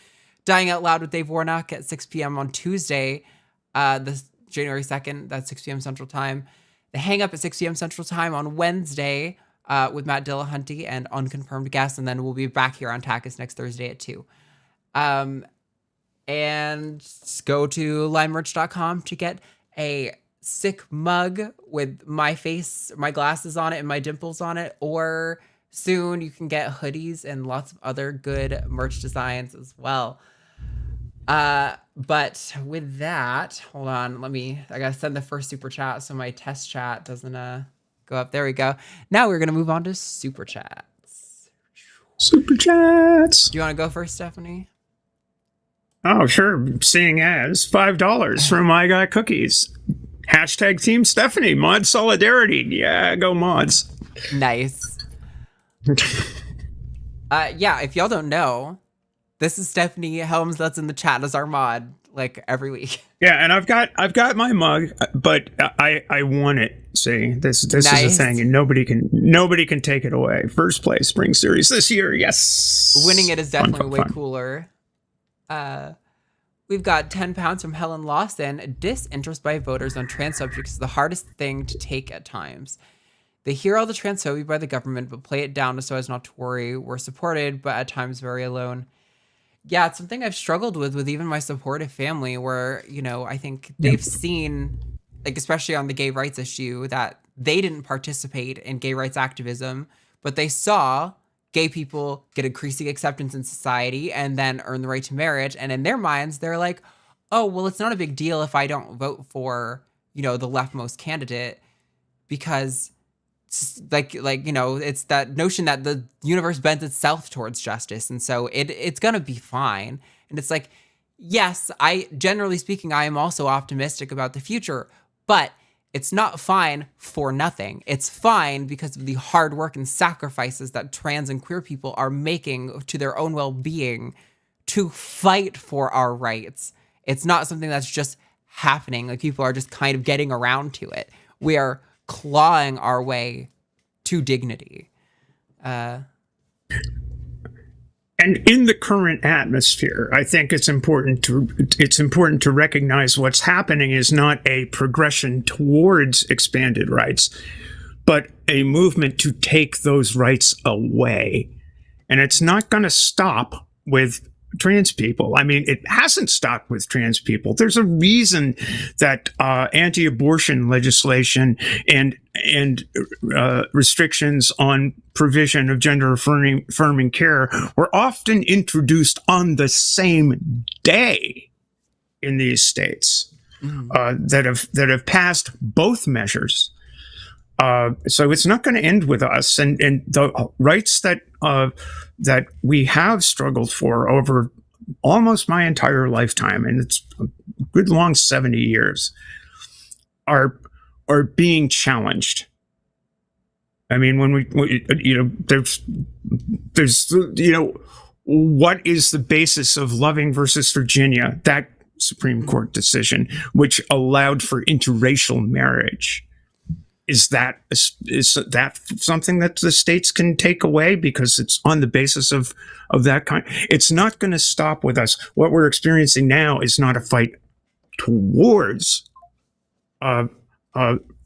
Dying Out Loud with Dave Warnock at 6 p.m. on Tuesday, this January 2nd, that's 6 p.m. Central Time. The Hang Up at 6 p.m. Central Time on Wednesday with Matt Dillahunty and unconfirmed guests, and then we'll be back here on Takis next Thursday at 2. And go to limemerch.com to get a sick mug with my face, my glasses on it, and my dimples on it, or soon you can get hoodies and lots of other good merch designs as well. But with that, hold on, I gotta send the first super chat so my test chat doesn't go up. There we go. Now we're gonna move on to super chats. Super chats. Do you want to go first, Stephanie? Oh, sure. Seeing as $5 from I Got Cookies. Hashtag Team Stephanie. Mod Solidarity. Yeah, go mods. Nice. Yeah, if y'all don't know, this is Stephanie Helms that's in the chat as our mod, like, every week. Yeah, and I've got my mug, but I won it. See, this Nice. is a thing, and nobody can take it away. First place Spring Series this year, yes. Winning it is definitely way fun. cooler. We've got 10 pounds from Helen Lawson. Disinterest by voters on trans subjects is the hardest thing to take at times. They hear all the transphobia by the government, but play it down so as not to worry. We're supported, but at times very alone. Yeah, it's something I've struggled with even my supportive family, where, you know, I think they've seen, like, especially on the gay rights issue, that they didn't participate in gay rights activism, but they saw gay people get increasing acceptance in society and then earn the right to marriage. And in their minds, they're like, oh, well, it's not a big deal if I don't vote for, you know, the leftmost candidate, because like you know, it's that notion that the universe bends itself towards justice, and so it's gonna be fine. And it's like, yes, I generally speaking, I am also optimistic about the future, but it's not fine for nothing. It's fine because of the hard work and sacrifices that trans and queer people are making to their own well-being to fight for our rights. It's not something that's just happening. Like, people are just kind of getting around to it. We are clawing our way to dignity. And in the current atmosphere, I think it's important to recognize what's happening is not a progression towards expanded rights, but a movement to take those rights away. And it's not going to stop with trans people. I mean, it hasn't stopped with trans people. There's a reason that anti-abortion legislation and restrictions on provision of gender affirming care were often introduced on the same day in these states that have passed both measures. So it's not going to end with us, and the rights that we have struggled for over almost my entire lifetime, and it's a good long 70 years, are being challenged. I mean, when we you know, there's you know, what is the basis of Loving versus Virginia, that Supreme Court decision, which allowed for interracial marriage? Is that something that the states can take away because it's on the basis of that kind? It's not going to stop with us. What we're experiencing now is not a fight towards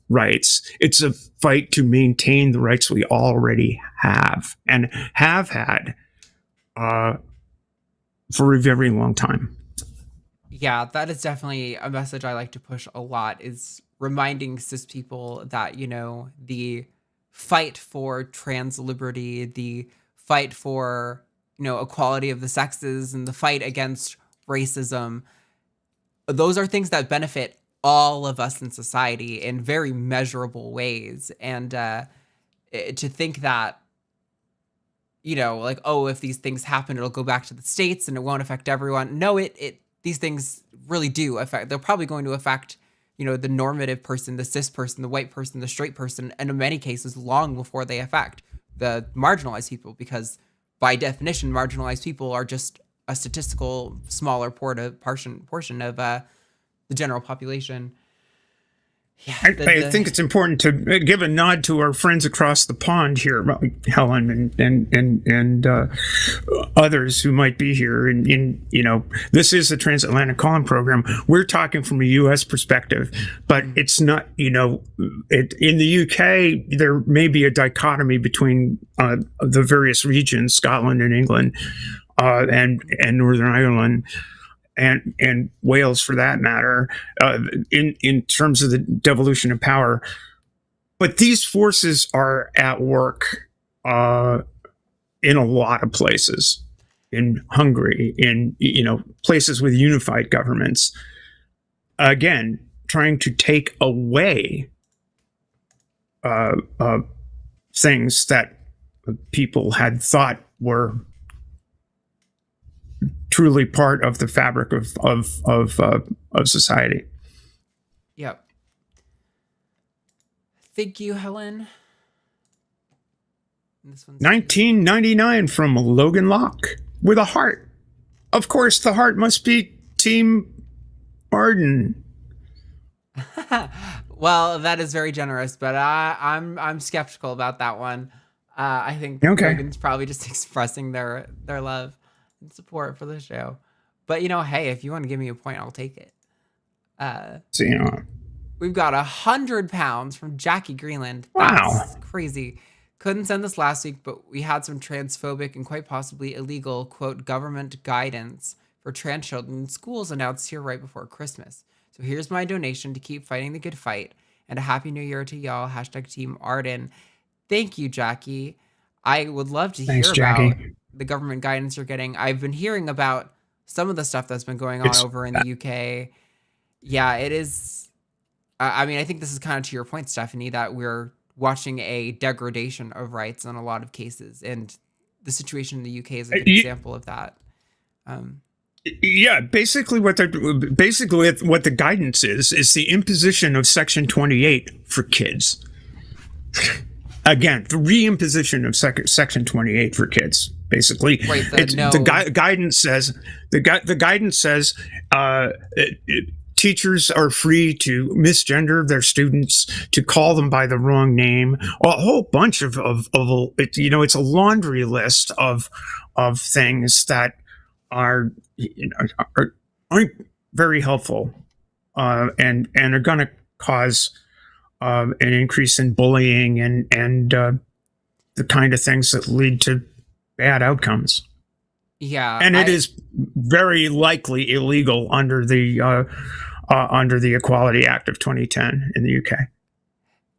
rights. It's a fight to maintain the rights we already have and have had for a very long time. Yeah, that is definitely a message I like to push a lot, is reminding cis people that, you know, the fight for trans liberty, the fight for, you know, equality of the sexes, and the fight against racism, those are things that benefit all of us in society in very measurable ways. And to think that, you know, like, oh, if these things happen, it'll go back to the states and it won't affect everyone. No, these things really do affect. They're probably going to affect, you know, the normative person, the cis person, the white person, the straight person, and in many cases long before they affect the marginalized people, because by definition, marginalized people are just a statistical smaller portion of the general population. Yeah, I think it's important to give a nod to our friends across the pond here, Helen and others who might be here. In you know, this is the Transatlantic Calling Program. We're talking from a U.S. perspective, but it's not. You know, in the UK there may be a dichotomy between the various regions, Scotland and England, and Northern Ireland. And Wales, for that matter, in terms of the devolution of power. But these forces are at work in a lot of places, in Hungary, in, you know, places with unified governments, again, trying to take away things that people had thought were truly part of the fabric of society. Yep. Thank you, Helen. This one's 1999 from Logan Locke with a heart. Of course, the heart must be Team Arden. Well, that is very generous, but I'm skeptical about that one. I think Okay. Logan's probably just expressing their love and support for the show. But hey, if you want to give me a point, I'll take it. So, We've got 100 pounds from Jackie Greenland. Wow. That's crazy. Couldn't send this last week, but we had some transphobic and quite possibly illegal, quote, government guidance for trans children in schools announced here right before Christmas. So here's my donation to keep fighting the good fight, and a happy new year to y'all. # Team Arden. Thank you, Jackie. I would love to Thanks, hear Jackie. about the government guidance you're getting. I've been hearing about some of the stuff that's been going on over in the UK. Yeah, it is. I mean, I think this is kind of to your point, Stephanie, that we're watching a degradation of rights in a lot of cases, and the situation in the UK is a good example of that. Yeah, basically what the guidance is the imposition of Section 28 for kids. Again, the reimposition of Section 28 for kids. Basically, Right, guidance says teachers are free to misgender their students, to call them by the wrong name. A whole bunch of it's a laundry list of things that aren't very helpful, and are going to cause an increase in bullying and the kind of things that lead to bad outcomes. Yeah, and it is very likely illegal under the Equality Act of 2010 in the UK.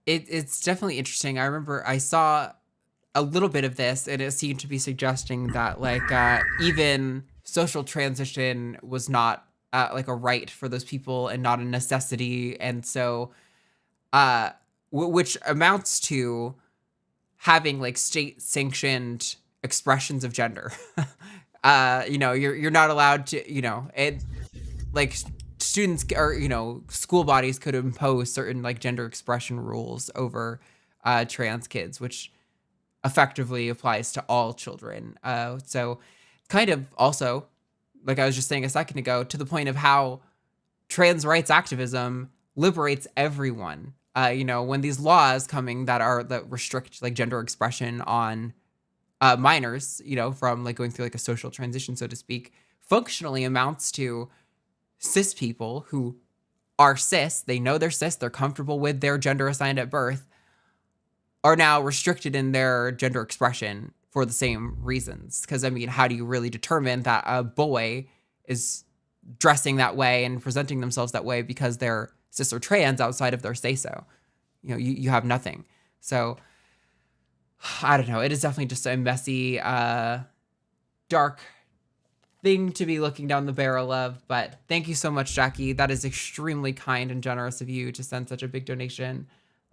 It's definitely interesting. I remember I saw a little bit of this, and it seemed to be suggesting that even social transition was not a right for those people and not a necessity, and so which amounts to having state sanctioned expressions of gender. You're not allowed to, students or school bodies could impose certain gender expression rules over trans kids, which effectively applies to all children. So kind of also, like I was just saying a second ago, to the point of how trans rights activism liberates everyone. When these laws coming that restrict gender expression on minors, from going through a social transition, so to speak, functionally amounts to cis people who are cis, they know they're cis, they're comfortable with their gender assigned at birth, are now restricted in their gender expression for the same reasons. Because, I mean, how do you really determine that a boy is dressing that way and presenting themselves that way because they're cis or trans outside of their say-so? You have nothing. So, I don't know. It is definitely just a messy, dark thing to be looking down the barrel of. But thank you so much, Jackie. That is extremely kind and generous of you to send such a big donation.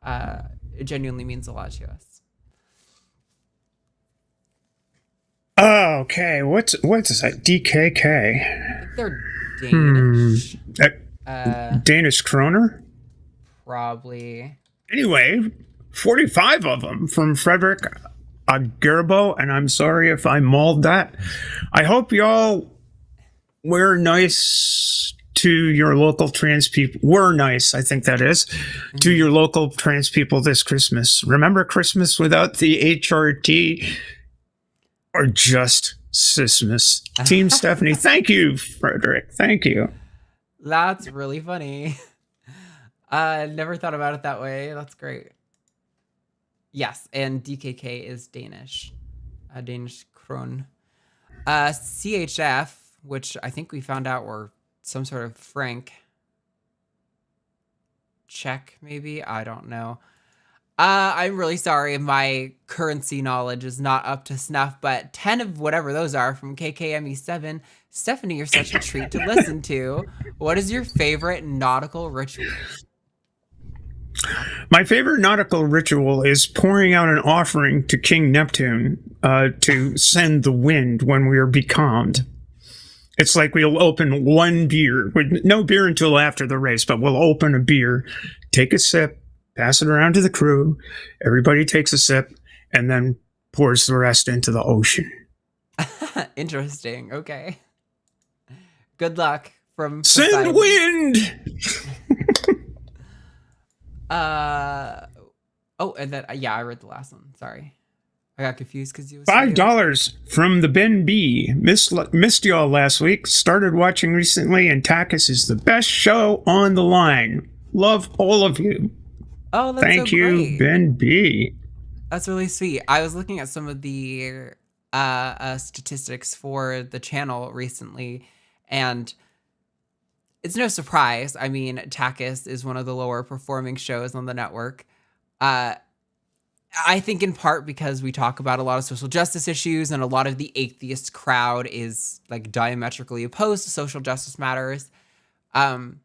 It genuinely means a lot to us. Okay, what's that? DKK. I think they're Danish. Danish kroner? Probably. Anyway, 45 of them from Frederick Gerbo, and I'm sorry if I mauled that. I hope y'all were nice to your local trans people. Were nice, I think that is, to your local trans people this Christmas. Remember Christmas without the HRT, or just Sismas. Team Stephanie, thank you, Frederick. Thank you. That's really funny. Never thought about it that way. That's great. Yes, and DKK is Danish. Danish kron. CHF, which I think we found out were some sort of franc. Czech, maybe? I don't know. I'm really sorry if my currency knowledge is not up to snuff, but 10 of whatever those are from KKME7. Stephanie, you're such a treat to listen to. What is your favorite nautical ritual? My favorite nautical ritual is pouring out an offering to King Neptune to send the wind when we are becalmed. It's like we'll open one beer, no beer until after the race, but we'll open a beer, take a sip, pass it around to the crew. Everybody takes a sip, and then pours the rest into the ocean. Interesting. Okay. Good luck from Send Poseidon. wind! Oh, and then I read the last one. Sorry, I got confused because you was $5 from the Ben B. Missed y'all last week. Started watching recently, and Takis is the best show on the line. Love all of you. Oh, that's Thank so you, great. Ben B. That's really sweet. I was looking at some of the statistics for the channel recently, and it's no surprise. I mean, Takis is one of the lower performing shows on the network. I think in part because we talk about a lot of social justice issues, and a lot of the atheist crowd is like diametrically opposed to social justice matters. And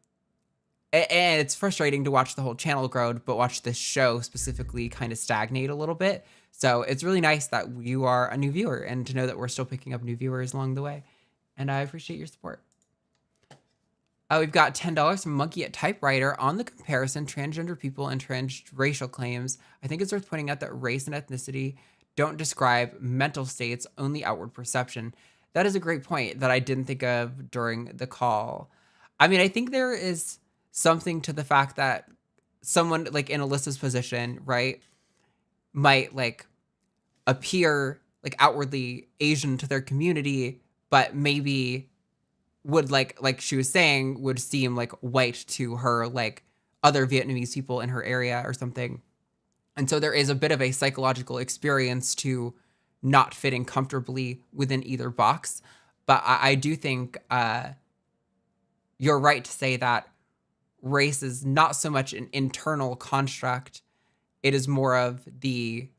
it's frustrating to watch the whole channel grow, but watch this show specifically kind of stagnate a little bit. So it's really nice that you are a new viewer, and to know that we're still picking up new viewers along the way. And I appreciate your support. We've got $10 from Monkey at Typewriter on the comparison transgender people and transracial claims. I think it's worth pointing out that race and ethnicity don't describe mental states, only outward perception. That is a great point that I didn't think of during the call. I mean, I think there is something to the fact that someone like in Alyssa's position, right, might like appear like outwardly Asian to their community, but maybe would like she was saying, would seem like white to her, like other Vietnamese people in her area or something. And so there is a bit of a psychological experience to not fitting comfortably within either box. But I do think you're right to say that race is not so much an internal construct. It is more of the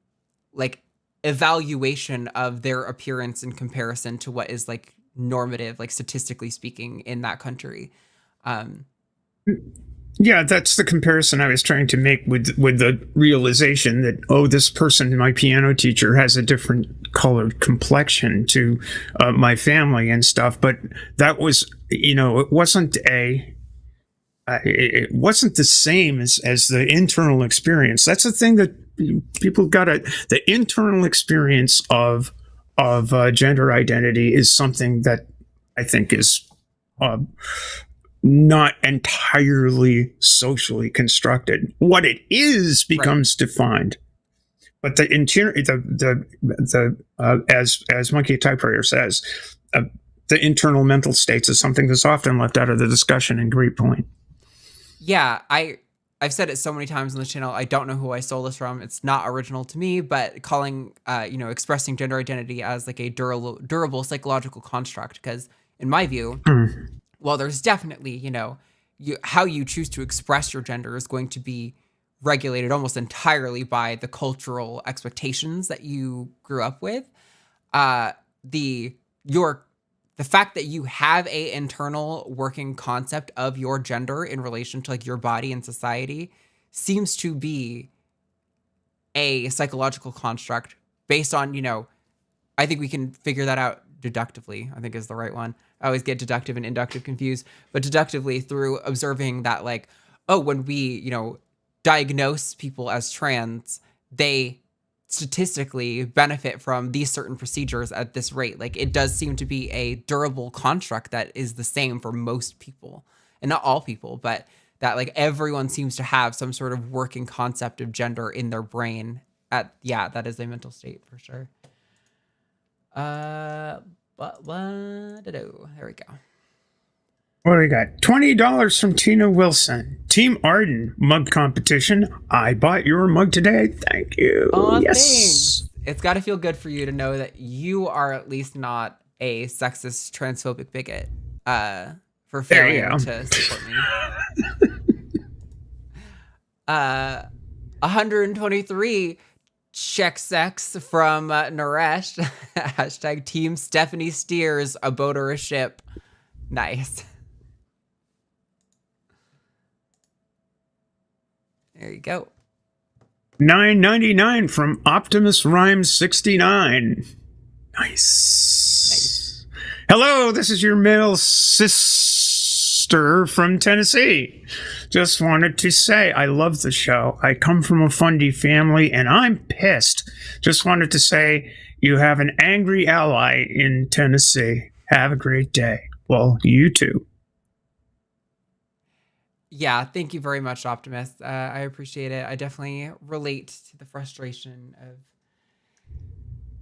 like evaluation of their appearance in comparison to what is like normative, like statistically speaking, in that country. Yeah, that's the comparison I was trying to make with the realization that, oh, this person, my piano teacher, has a different colored complexion to my family and stuff. But that was, it wasn't it wasn't the same as the internal experience. That's the thing that people the internal experience of gender identity is something that I think is not entirely socially constructed. What it is becomes defined, but the interior, as Monkey Typewriter says, the internal mental states is something that's often left out of the discussion. And great point. Yeah, I've said it so many times on the channel. I don't know who I stole this from. It's not original to me, but calling, expressing gender identity as like a durable psychological construct. Because in my view, while there's definitely, how you choose to express your gender is going to be regulated almost entirely by the cultural expectations that you grew up with. The fact that you have a internal working concept of your gender in relation to like your body and society seems to be a psychological construct based on, I think we can figure that out deductively, I think is the right one. I always get deductive and inductive confused, but deductively through observing that like, oh, when we, diagnose people as trans, they statistically benefit from these certain procedures at this rate. Like it does seem to be a durable construct that is the same for most people, and not all people, but that like everyone seems to have some sort of working concept of gender in their brain. That is a mental state for sure. But there we go. What do we got? $20 from Tina Wilson. Team Arden mug competition. I bought your mug today. Thank you. Oh, yes. Thanks. It's got to feel good for you to know that you are at least not a sexist, transphobic bigot for failing to support me. 123 check sex from Naresh. Hashtag Team Stephanie Steers, a boat or a ship. Nice. There you go. $9.99 from Optimus Rhymes 69. Nice. Hello, this is your male cis sister from Tennessee. Just wanted to say I love the show. I come from a Fundy family, and I'm pissed. Just wanted to say you have an angry ally in Tennessee. Have a great day. Well, you too. Yeah, thank you very much, Optimist. I appreciate it. I definitely relate to the frustration of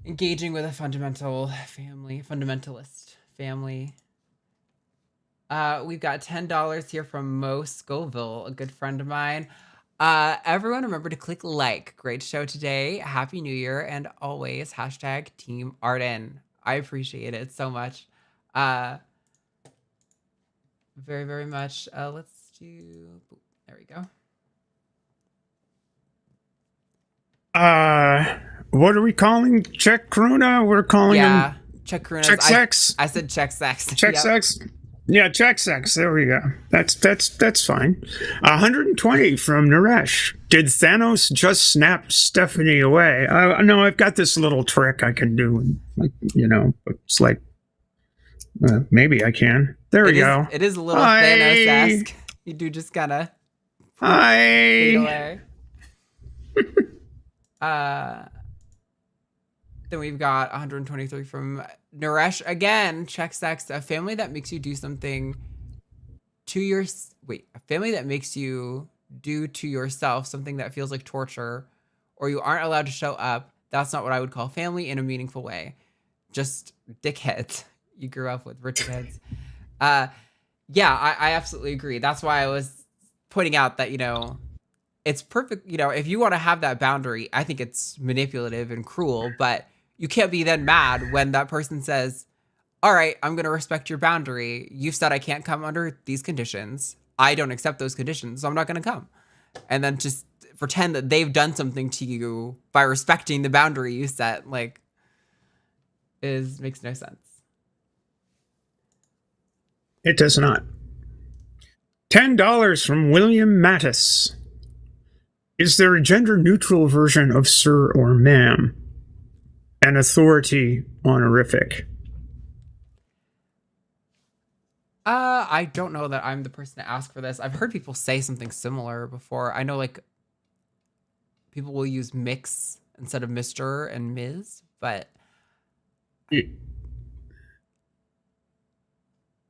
engaging with a fundamentalist family. We've got $10 here from Mo Scoville, a good friend of mine. Everyone remember to click like. Great show today. Happy New Year. And always hashtag Team Arden. I appreciate it so much. Very, very much. Let's do, there we go. What are we calling Czech Kruna? We're calling Yeah, him Czech Kruna. Czech sex. I said Czech sex. Czech Yep. sex. Yeah, Czech sex. There we go. That's fine. 120 from Naresh. Did Thanos just snap Stephanie away? No, I've got this little trick I can do. Like, it's like maybe I can. There we go. It is a little Hi. Thanos-esque. You do just kind of Hi. away. Then we've got 123 from Naresh again. Czech sex. A family that makes you do something to a family that makes you do to yourself something that feels like torture, or you aren't allowed to show up. That's not what I would call family in a meaningful way. Just dickheads you grew up with, rich kids. Yeah, I absolutely agree. That's why I was pointing out that, it's perfect. If you want to have that boundary, I think it's manipulative and cruel, but you can't be then mad when that person says, all right, I'm going to respect your boundary. You've said I can't come under these conditions. I don't accept those conditions, so I'm not going to come. And then just pretend that they've done something to you by respecting the boundary you set, makes no sense. It does not. $10 from William Mattis. Is there a gender-neutral version of sir or ma'am? An authority honorific. I don't know that I'm the person to ask for this. I've heard people say something similar before. I know people will use mix instead of Mr. and Ms., but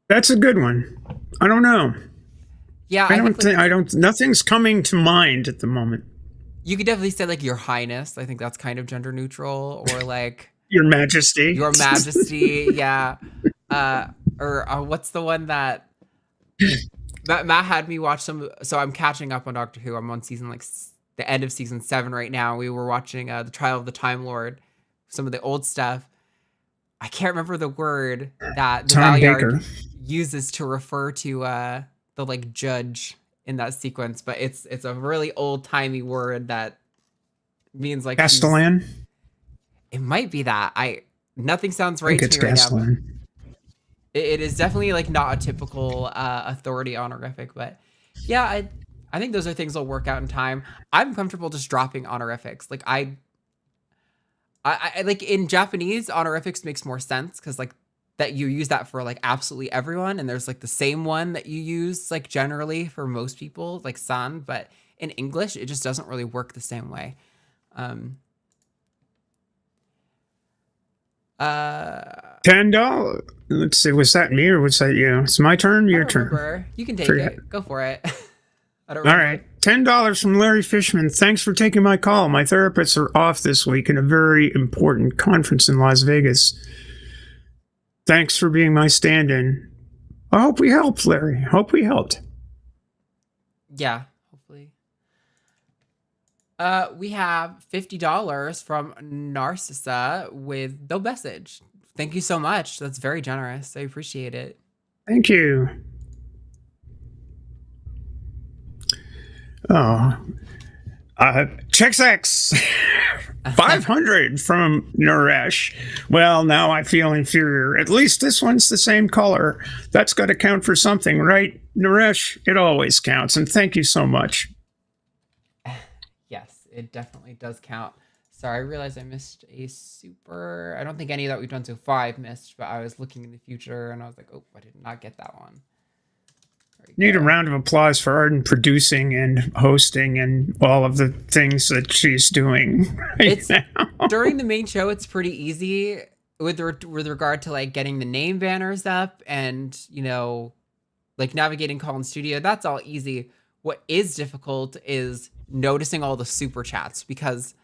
that's a good one. I don't know. Yeah, nothing's coming to mind at the moment. You could definitely say Your Highness. I think that's kind of gender neutral, or Your Majesty. Your Majesty, yeah. Or what's the one that Matt had me watch so I'm catching up on Doctor Who. I'm on season the end of season 7 right now. We were watching the Trial of the Time Lord, some of the old stuff. I can't remember the word that the Valkyrie uses to refer to the judge in that sequence, but it's a really old timey word that means Castellan. It might be that. Nothing sounds right I think to me right Castellan. now. It is definitely not a typical authority honorific, but yeah, I think those are things that'll work out in time. I'm comfortable just dropping honorifics. I in Japanese, honorifics makes more sense because that you use that for absolutely everyone, and there's the same one that you use generally for most people, san, but in English it just doesn't really work the same way. $10. Let's see, was that me or was that you? It's my turn. Your turn. Remember. You can take it. Go for it. I don't All remember. right. $10 from Larry Fishman. Thanks for taking my call. My therapists are off this week in a very important conference in Las Vegas. Thanks for being my stand-in. I hope we helped, Larry. Hope we helped. Yeah, hopefully. We have $50 from Narcissa with no message. Thank you so much. That's very generous. I appreciate it. Thank you. Oh, check sex. 500 from Naresh. Well, now I feel inferior. At least this one's the same color. That's got to count for something, right? Naresh, it always counts. And thank you so much. Yes, it definitely does count. Sorry, I realized I missed a super. I don't think any that we've done so far I've missed, but I was looking in the future and I was like, oh, I did not get that one. Need a round of applause for Arden producing and hosting and all of the things that she's doing right now. During the main show, it's pretty easy with regard to like getting the name banners up and, you know, like navigating call in studio. That's all easy. What is difficult is noticing all the super chats, because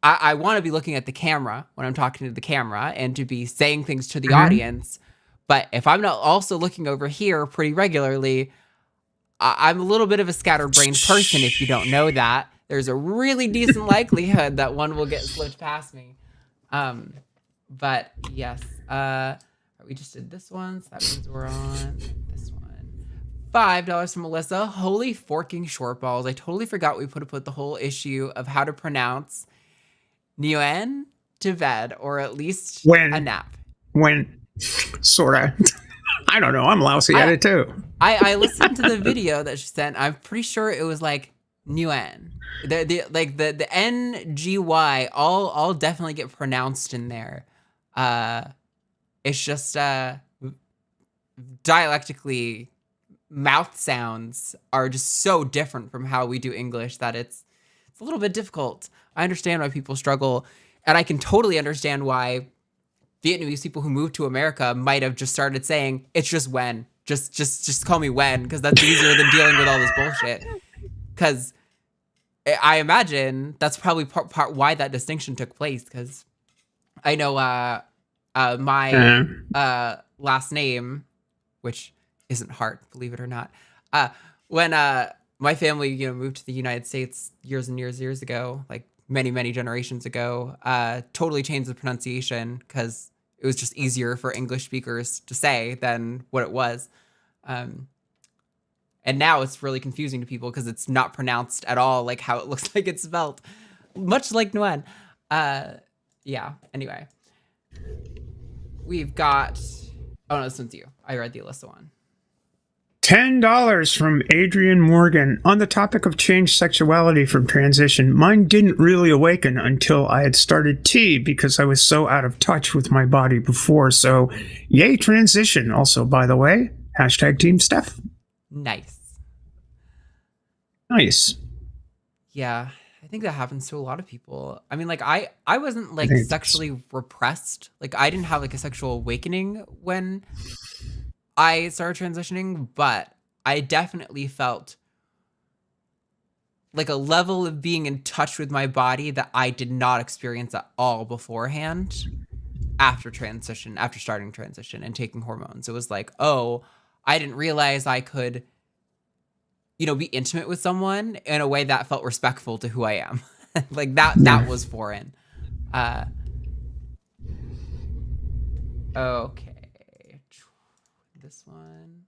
I want to be looking at the camera when I'm talking to the camera and to be saying things to the audience. But if I'm not also looking over here pretty regularly, I'm a little bit of a scatterbrained person. If you don't know that, there's a really decent likelihood that one will get slipped past me. But yes, we just did this one, so that means we're on this one. $5 from Melissa. Holy forking short balls. I totally forgot we put the whole issue of how to pronounce Nguyen to bed, or at least a nap. Sorta. I don't know. I'm lousy at it too. I listened to the video that she sent. I'm pretty sure it was like Nguyen. The NGY all definitely get pronounced in there. It's just dialectically, mouth sounds are just so different from how we do English that it's a little bit difficult. I understand why people struggle, and I can totally understand why Vietnamese people who moved to America might have just started saying, it's just Wen. Just call me Wen, because that's easier than dealing with all this bullshit. Because I imagine that's probably part why that distinction took place, because I know my last name, which isn't Hart, believe it or not, when my family moved to the United States years and years ago, like many generations ago, totally changed the pronunciation because it was just easier for English speakers to say than what it was. And now it's really confusing to people because it's not pronounced at all like how it looks like it's spelled, much like Nguyen. Yeah, anyway. We've got... Oh, no, this one's you. I read the Alyssa one. $10 from Adrian Morgan. On the topic of changed sexuality from transition, mine didn't really awaken until I had started T because I was so out of touch with my body before. So, yay transition. Also, by the way, hashtag Team Steph. Nice. Yeah, I think that happens to a lot of people. I mean, like, I wasn't, like, sexually repressed. Like, I didn't have, like, a sexual awakening when I started transitioning, but I definitely felt like a level of being in touch with my body that I did not experience at all beforehand after starting transition and taking hormones. It was like, oh, I didn't realize I could, be intimate with someone in a way that felt respectful to who I am. Like that was foreign. Okay. This one.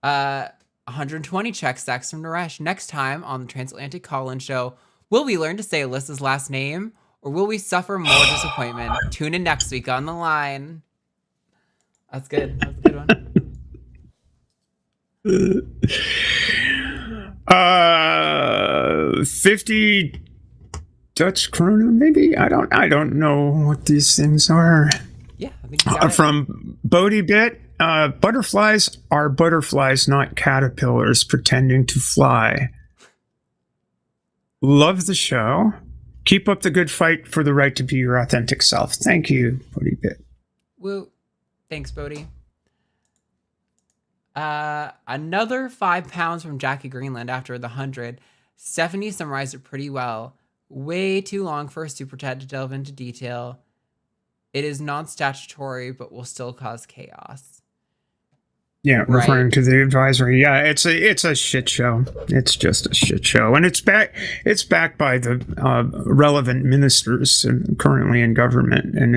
120 check stacks from Naresh. Next time on the Transatlantic Call-In Show, will we learn to say Alyssa's last name, or will we suffer more disappointment? Tune in next week on The Line. That's good. That was a good one. 50 Dutch krona, maybe? I don't know what these things are. Yeah, I think you got it. From Bodie Bit, butterflies are butterflies, not caterpillars pretending to fly. Love the show. Keep up the good fight for the right to be your authentic self. Thank you, Bodie Bit. Woo. Thanks, Bodie. Another £5 from Jackie Greenland after the 100. Stephanie summarized it pretty well. Way too long for a super chat to delve into detail. It is non-statutory, but will still cause chaos. Yeah, referring to the advisory. Yeah, it's a shit show. It's just a shit show, and it's backed by the relevant ministers currently in government, and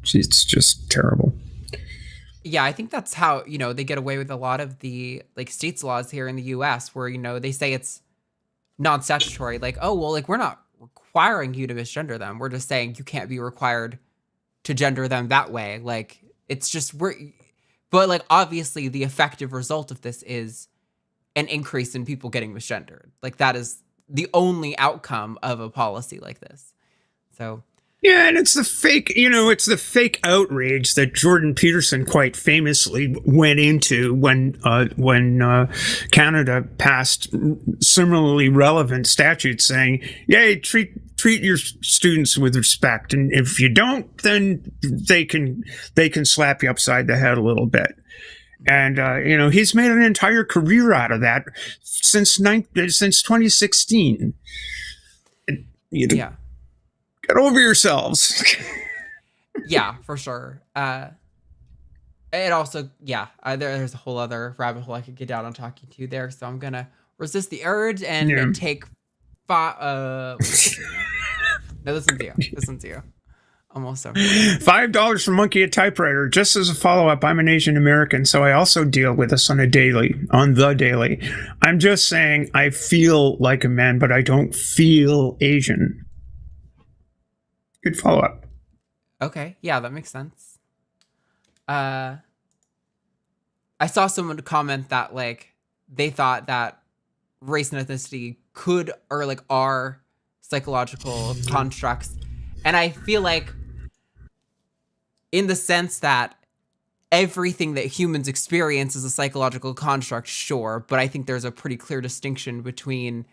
it's just terrible. Yeah, I think that's how, they get away with a lot of the states laws here in the US where, they say it's non-statutory. Like, oh, well, we're not requiring you to misgender them. We're just saying you can't be required to gender them that way. Like, it's just, but obviously the effective result of this is an increase in people getting misgendered. Like, that is the only outcome of a policy like this. So Yeah, and it's the fake outrage that Jordan Peterson quite famously went into when Canada passed similarly relevant statutes saying, "Yay, treat your students with respect, and if you don't, then they can slap you upside the head a little bit." And he's made an entire career out of that since 2016. Yeah. Get over yourselves. Yeah, for sure. It also, there's a whole other rabbit hole I could get down on talking to there, so I'm gonna resist the urge and take no, listen to you. Almost over. $5 for Monkey a Typewriter. Just as a follow-up, I'm an Asian American, so I also deal with this on the daily. I'm just saying I feel like a man, but I don't feel Asian. Good follow-up. Okay, yeah, that makes sense. I saw someone comment that they thought that race and ethnicity are psychological constructs, and I feel like in the sense that everything that humans experience is a psychological construct, sure, but I think there's a pretty clear distinction between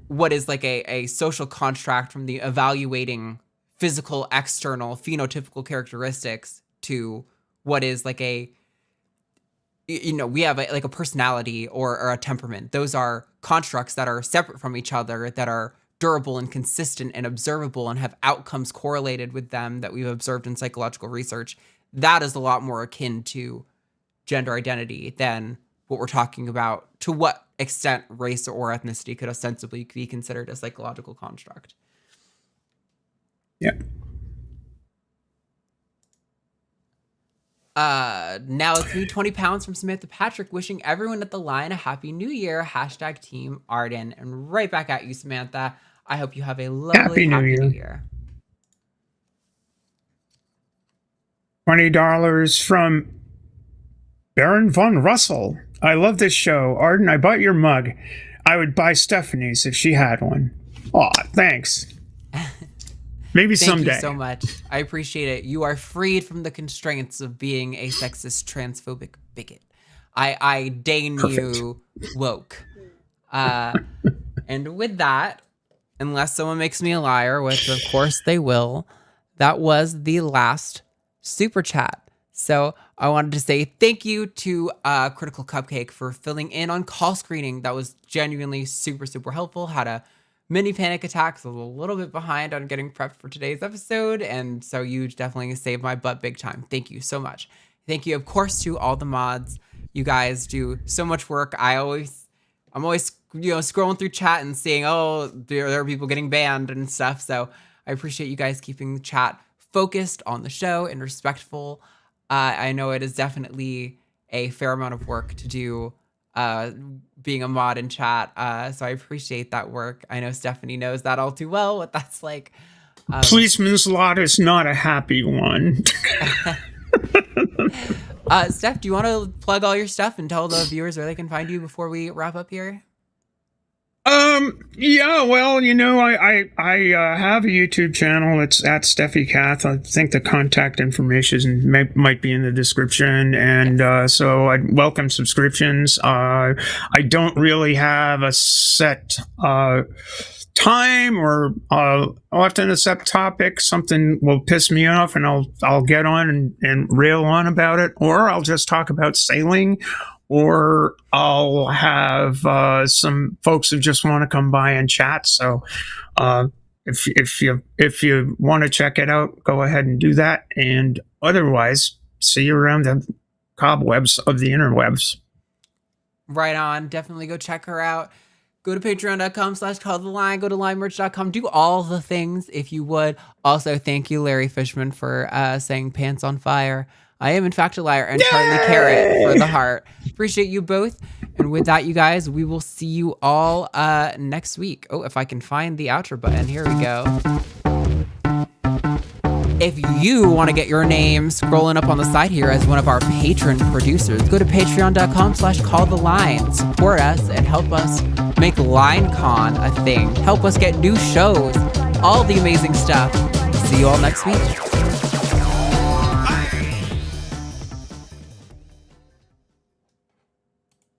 what is a social construct from the evaluating physical, external, phenotypical characteristics to what is we have a personality or a temperament. Those are constructs that are separate from each other, that are durable and consistent and observable and have outcomes correlated with them that we've observed in psychological research. That is a lot more akin to gender identity than what we're talking about, to what extent race or ethnicity could ostensibly be considered a psychological construct. Yeah. Now it's me, 20 pounds from Samantha Patrick, wishing everyone at the line a happy new year. # Team Arden. And right back at you, Samantha. I hope you have a lovely happy new year. $20 from Baron von Russell. I love this show. Arden, I bought your mug. I would buy Stephanie's if she had one. Aw, thanks. Maybe someday. Thank you so much. I appreciate it. You are freed from the constraints of being a sexist, transphobic bigot. I deign you woke. And with that, unless someone makes me a liar, which of course they will, that was the last super chat. So I wanted to say thank you to Critical Cupcake for filling in on call screening. That was genuinely super, super helpful. Had a mini panic attack, so I was a little bit behind on getting prepped for today's episode, and so you definitely saved my butt big time. Thank you so much. Thank you, of course, to all the mods. You guys do so much work. I'm always scrolling through chat and seeing, there are people getting banned and stuff. So I appreciate you guys keeping the chat focused on the show and respectful. I know it is definitely a fair amount of work to do being a mod in chat. So I appreciate that work. I know Stephanie knows that all too well, what that's like. Policeman's lot is not a happy one. Steph, do you want to plug all your stuff and tell the viewers where they can find you before we wrap up here? Yeah, well, I have a YouTube channel. It's at Steffi Kath. I think the contact information might be in the description. And, so I'd welcome subscriptions. I don't really have a set, time or, often a set topic. Something will piss me off and I'll get on and rail on about it, or I'll just talk about sailing, or I'll have some folks who just want to come by and chat. So if you want to check it out, go ahead and do that. And otherwise, see you around the cobwebs of the interwebs. Right on. Definitely go check her out. Go to patreon.com/calltheline. Go to linemerch.com. Do all the things if you would. Also, thank you, Larry Fishman, for saying pants on fire. I am, in fact, a liar, and Charlie Carrot for the heart. Appreciate you both. And with that, you guys, we will see you all next week. Oh, if I can find the outro button. Here we go. If you want to get your name scrolling up on the side here as one of our patron producers, go to patreon.com/calltheline. Support us and help us make LineCon a thing. Help us get new shows all the amazing stuff. See you all next week.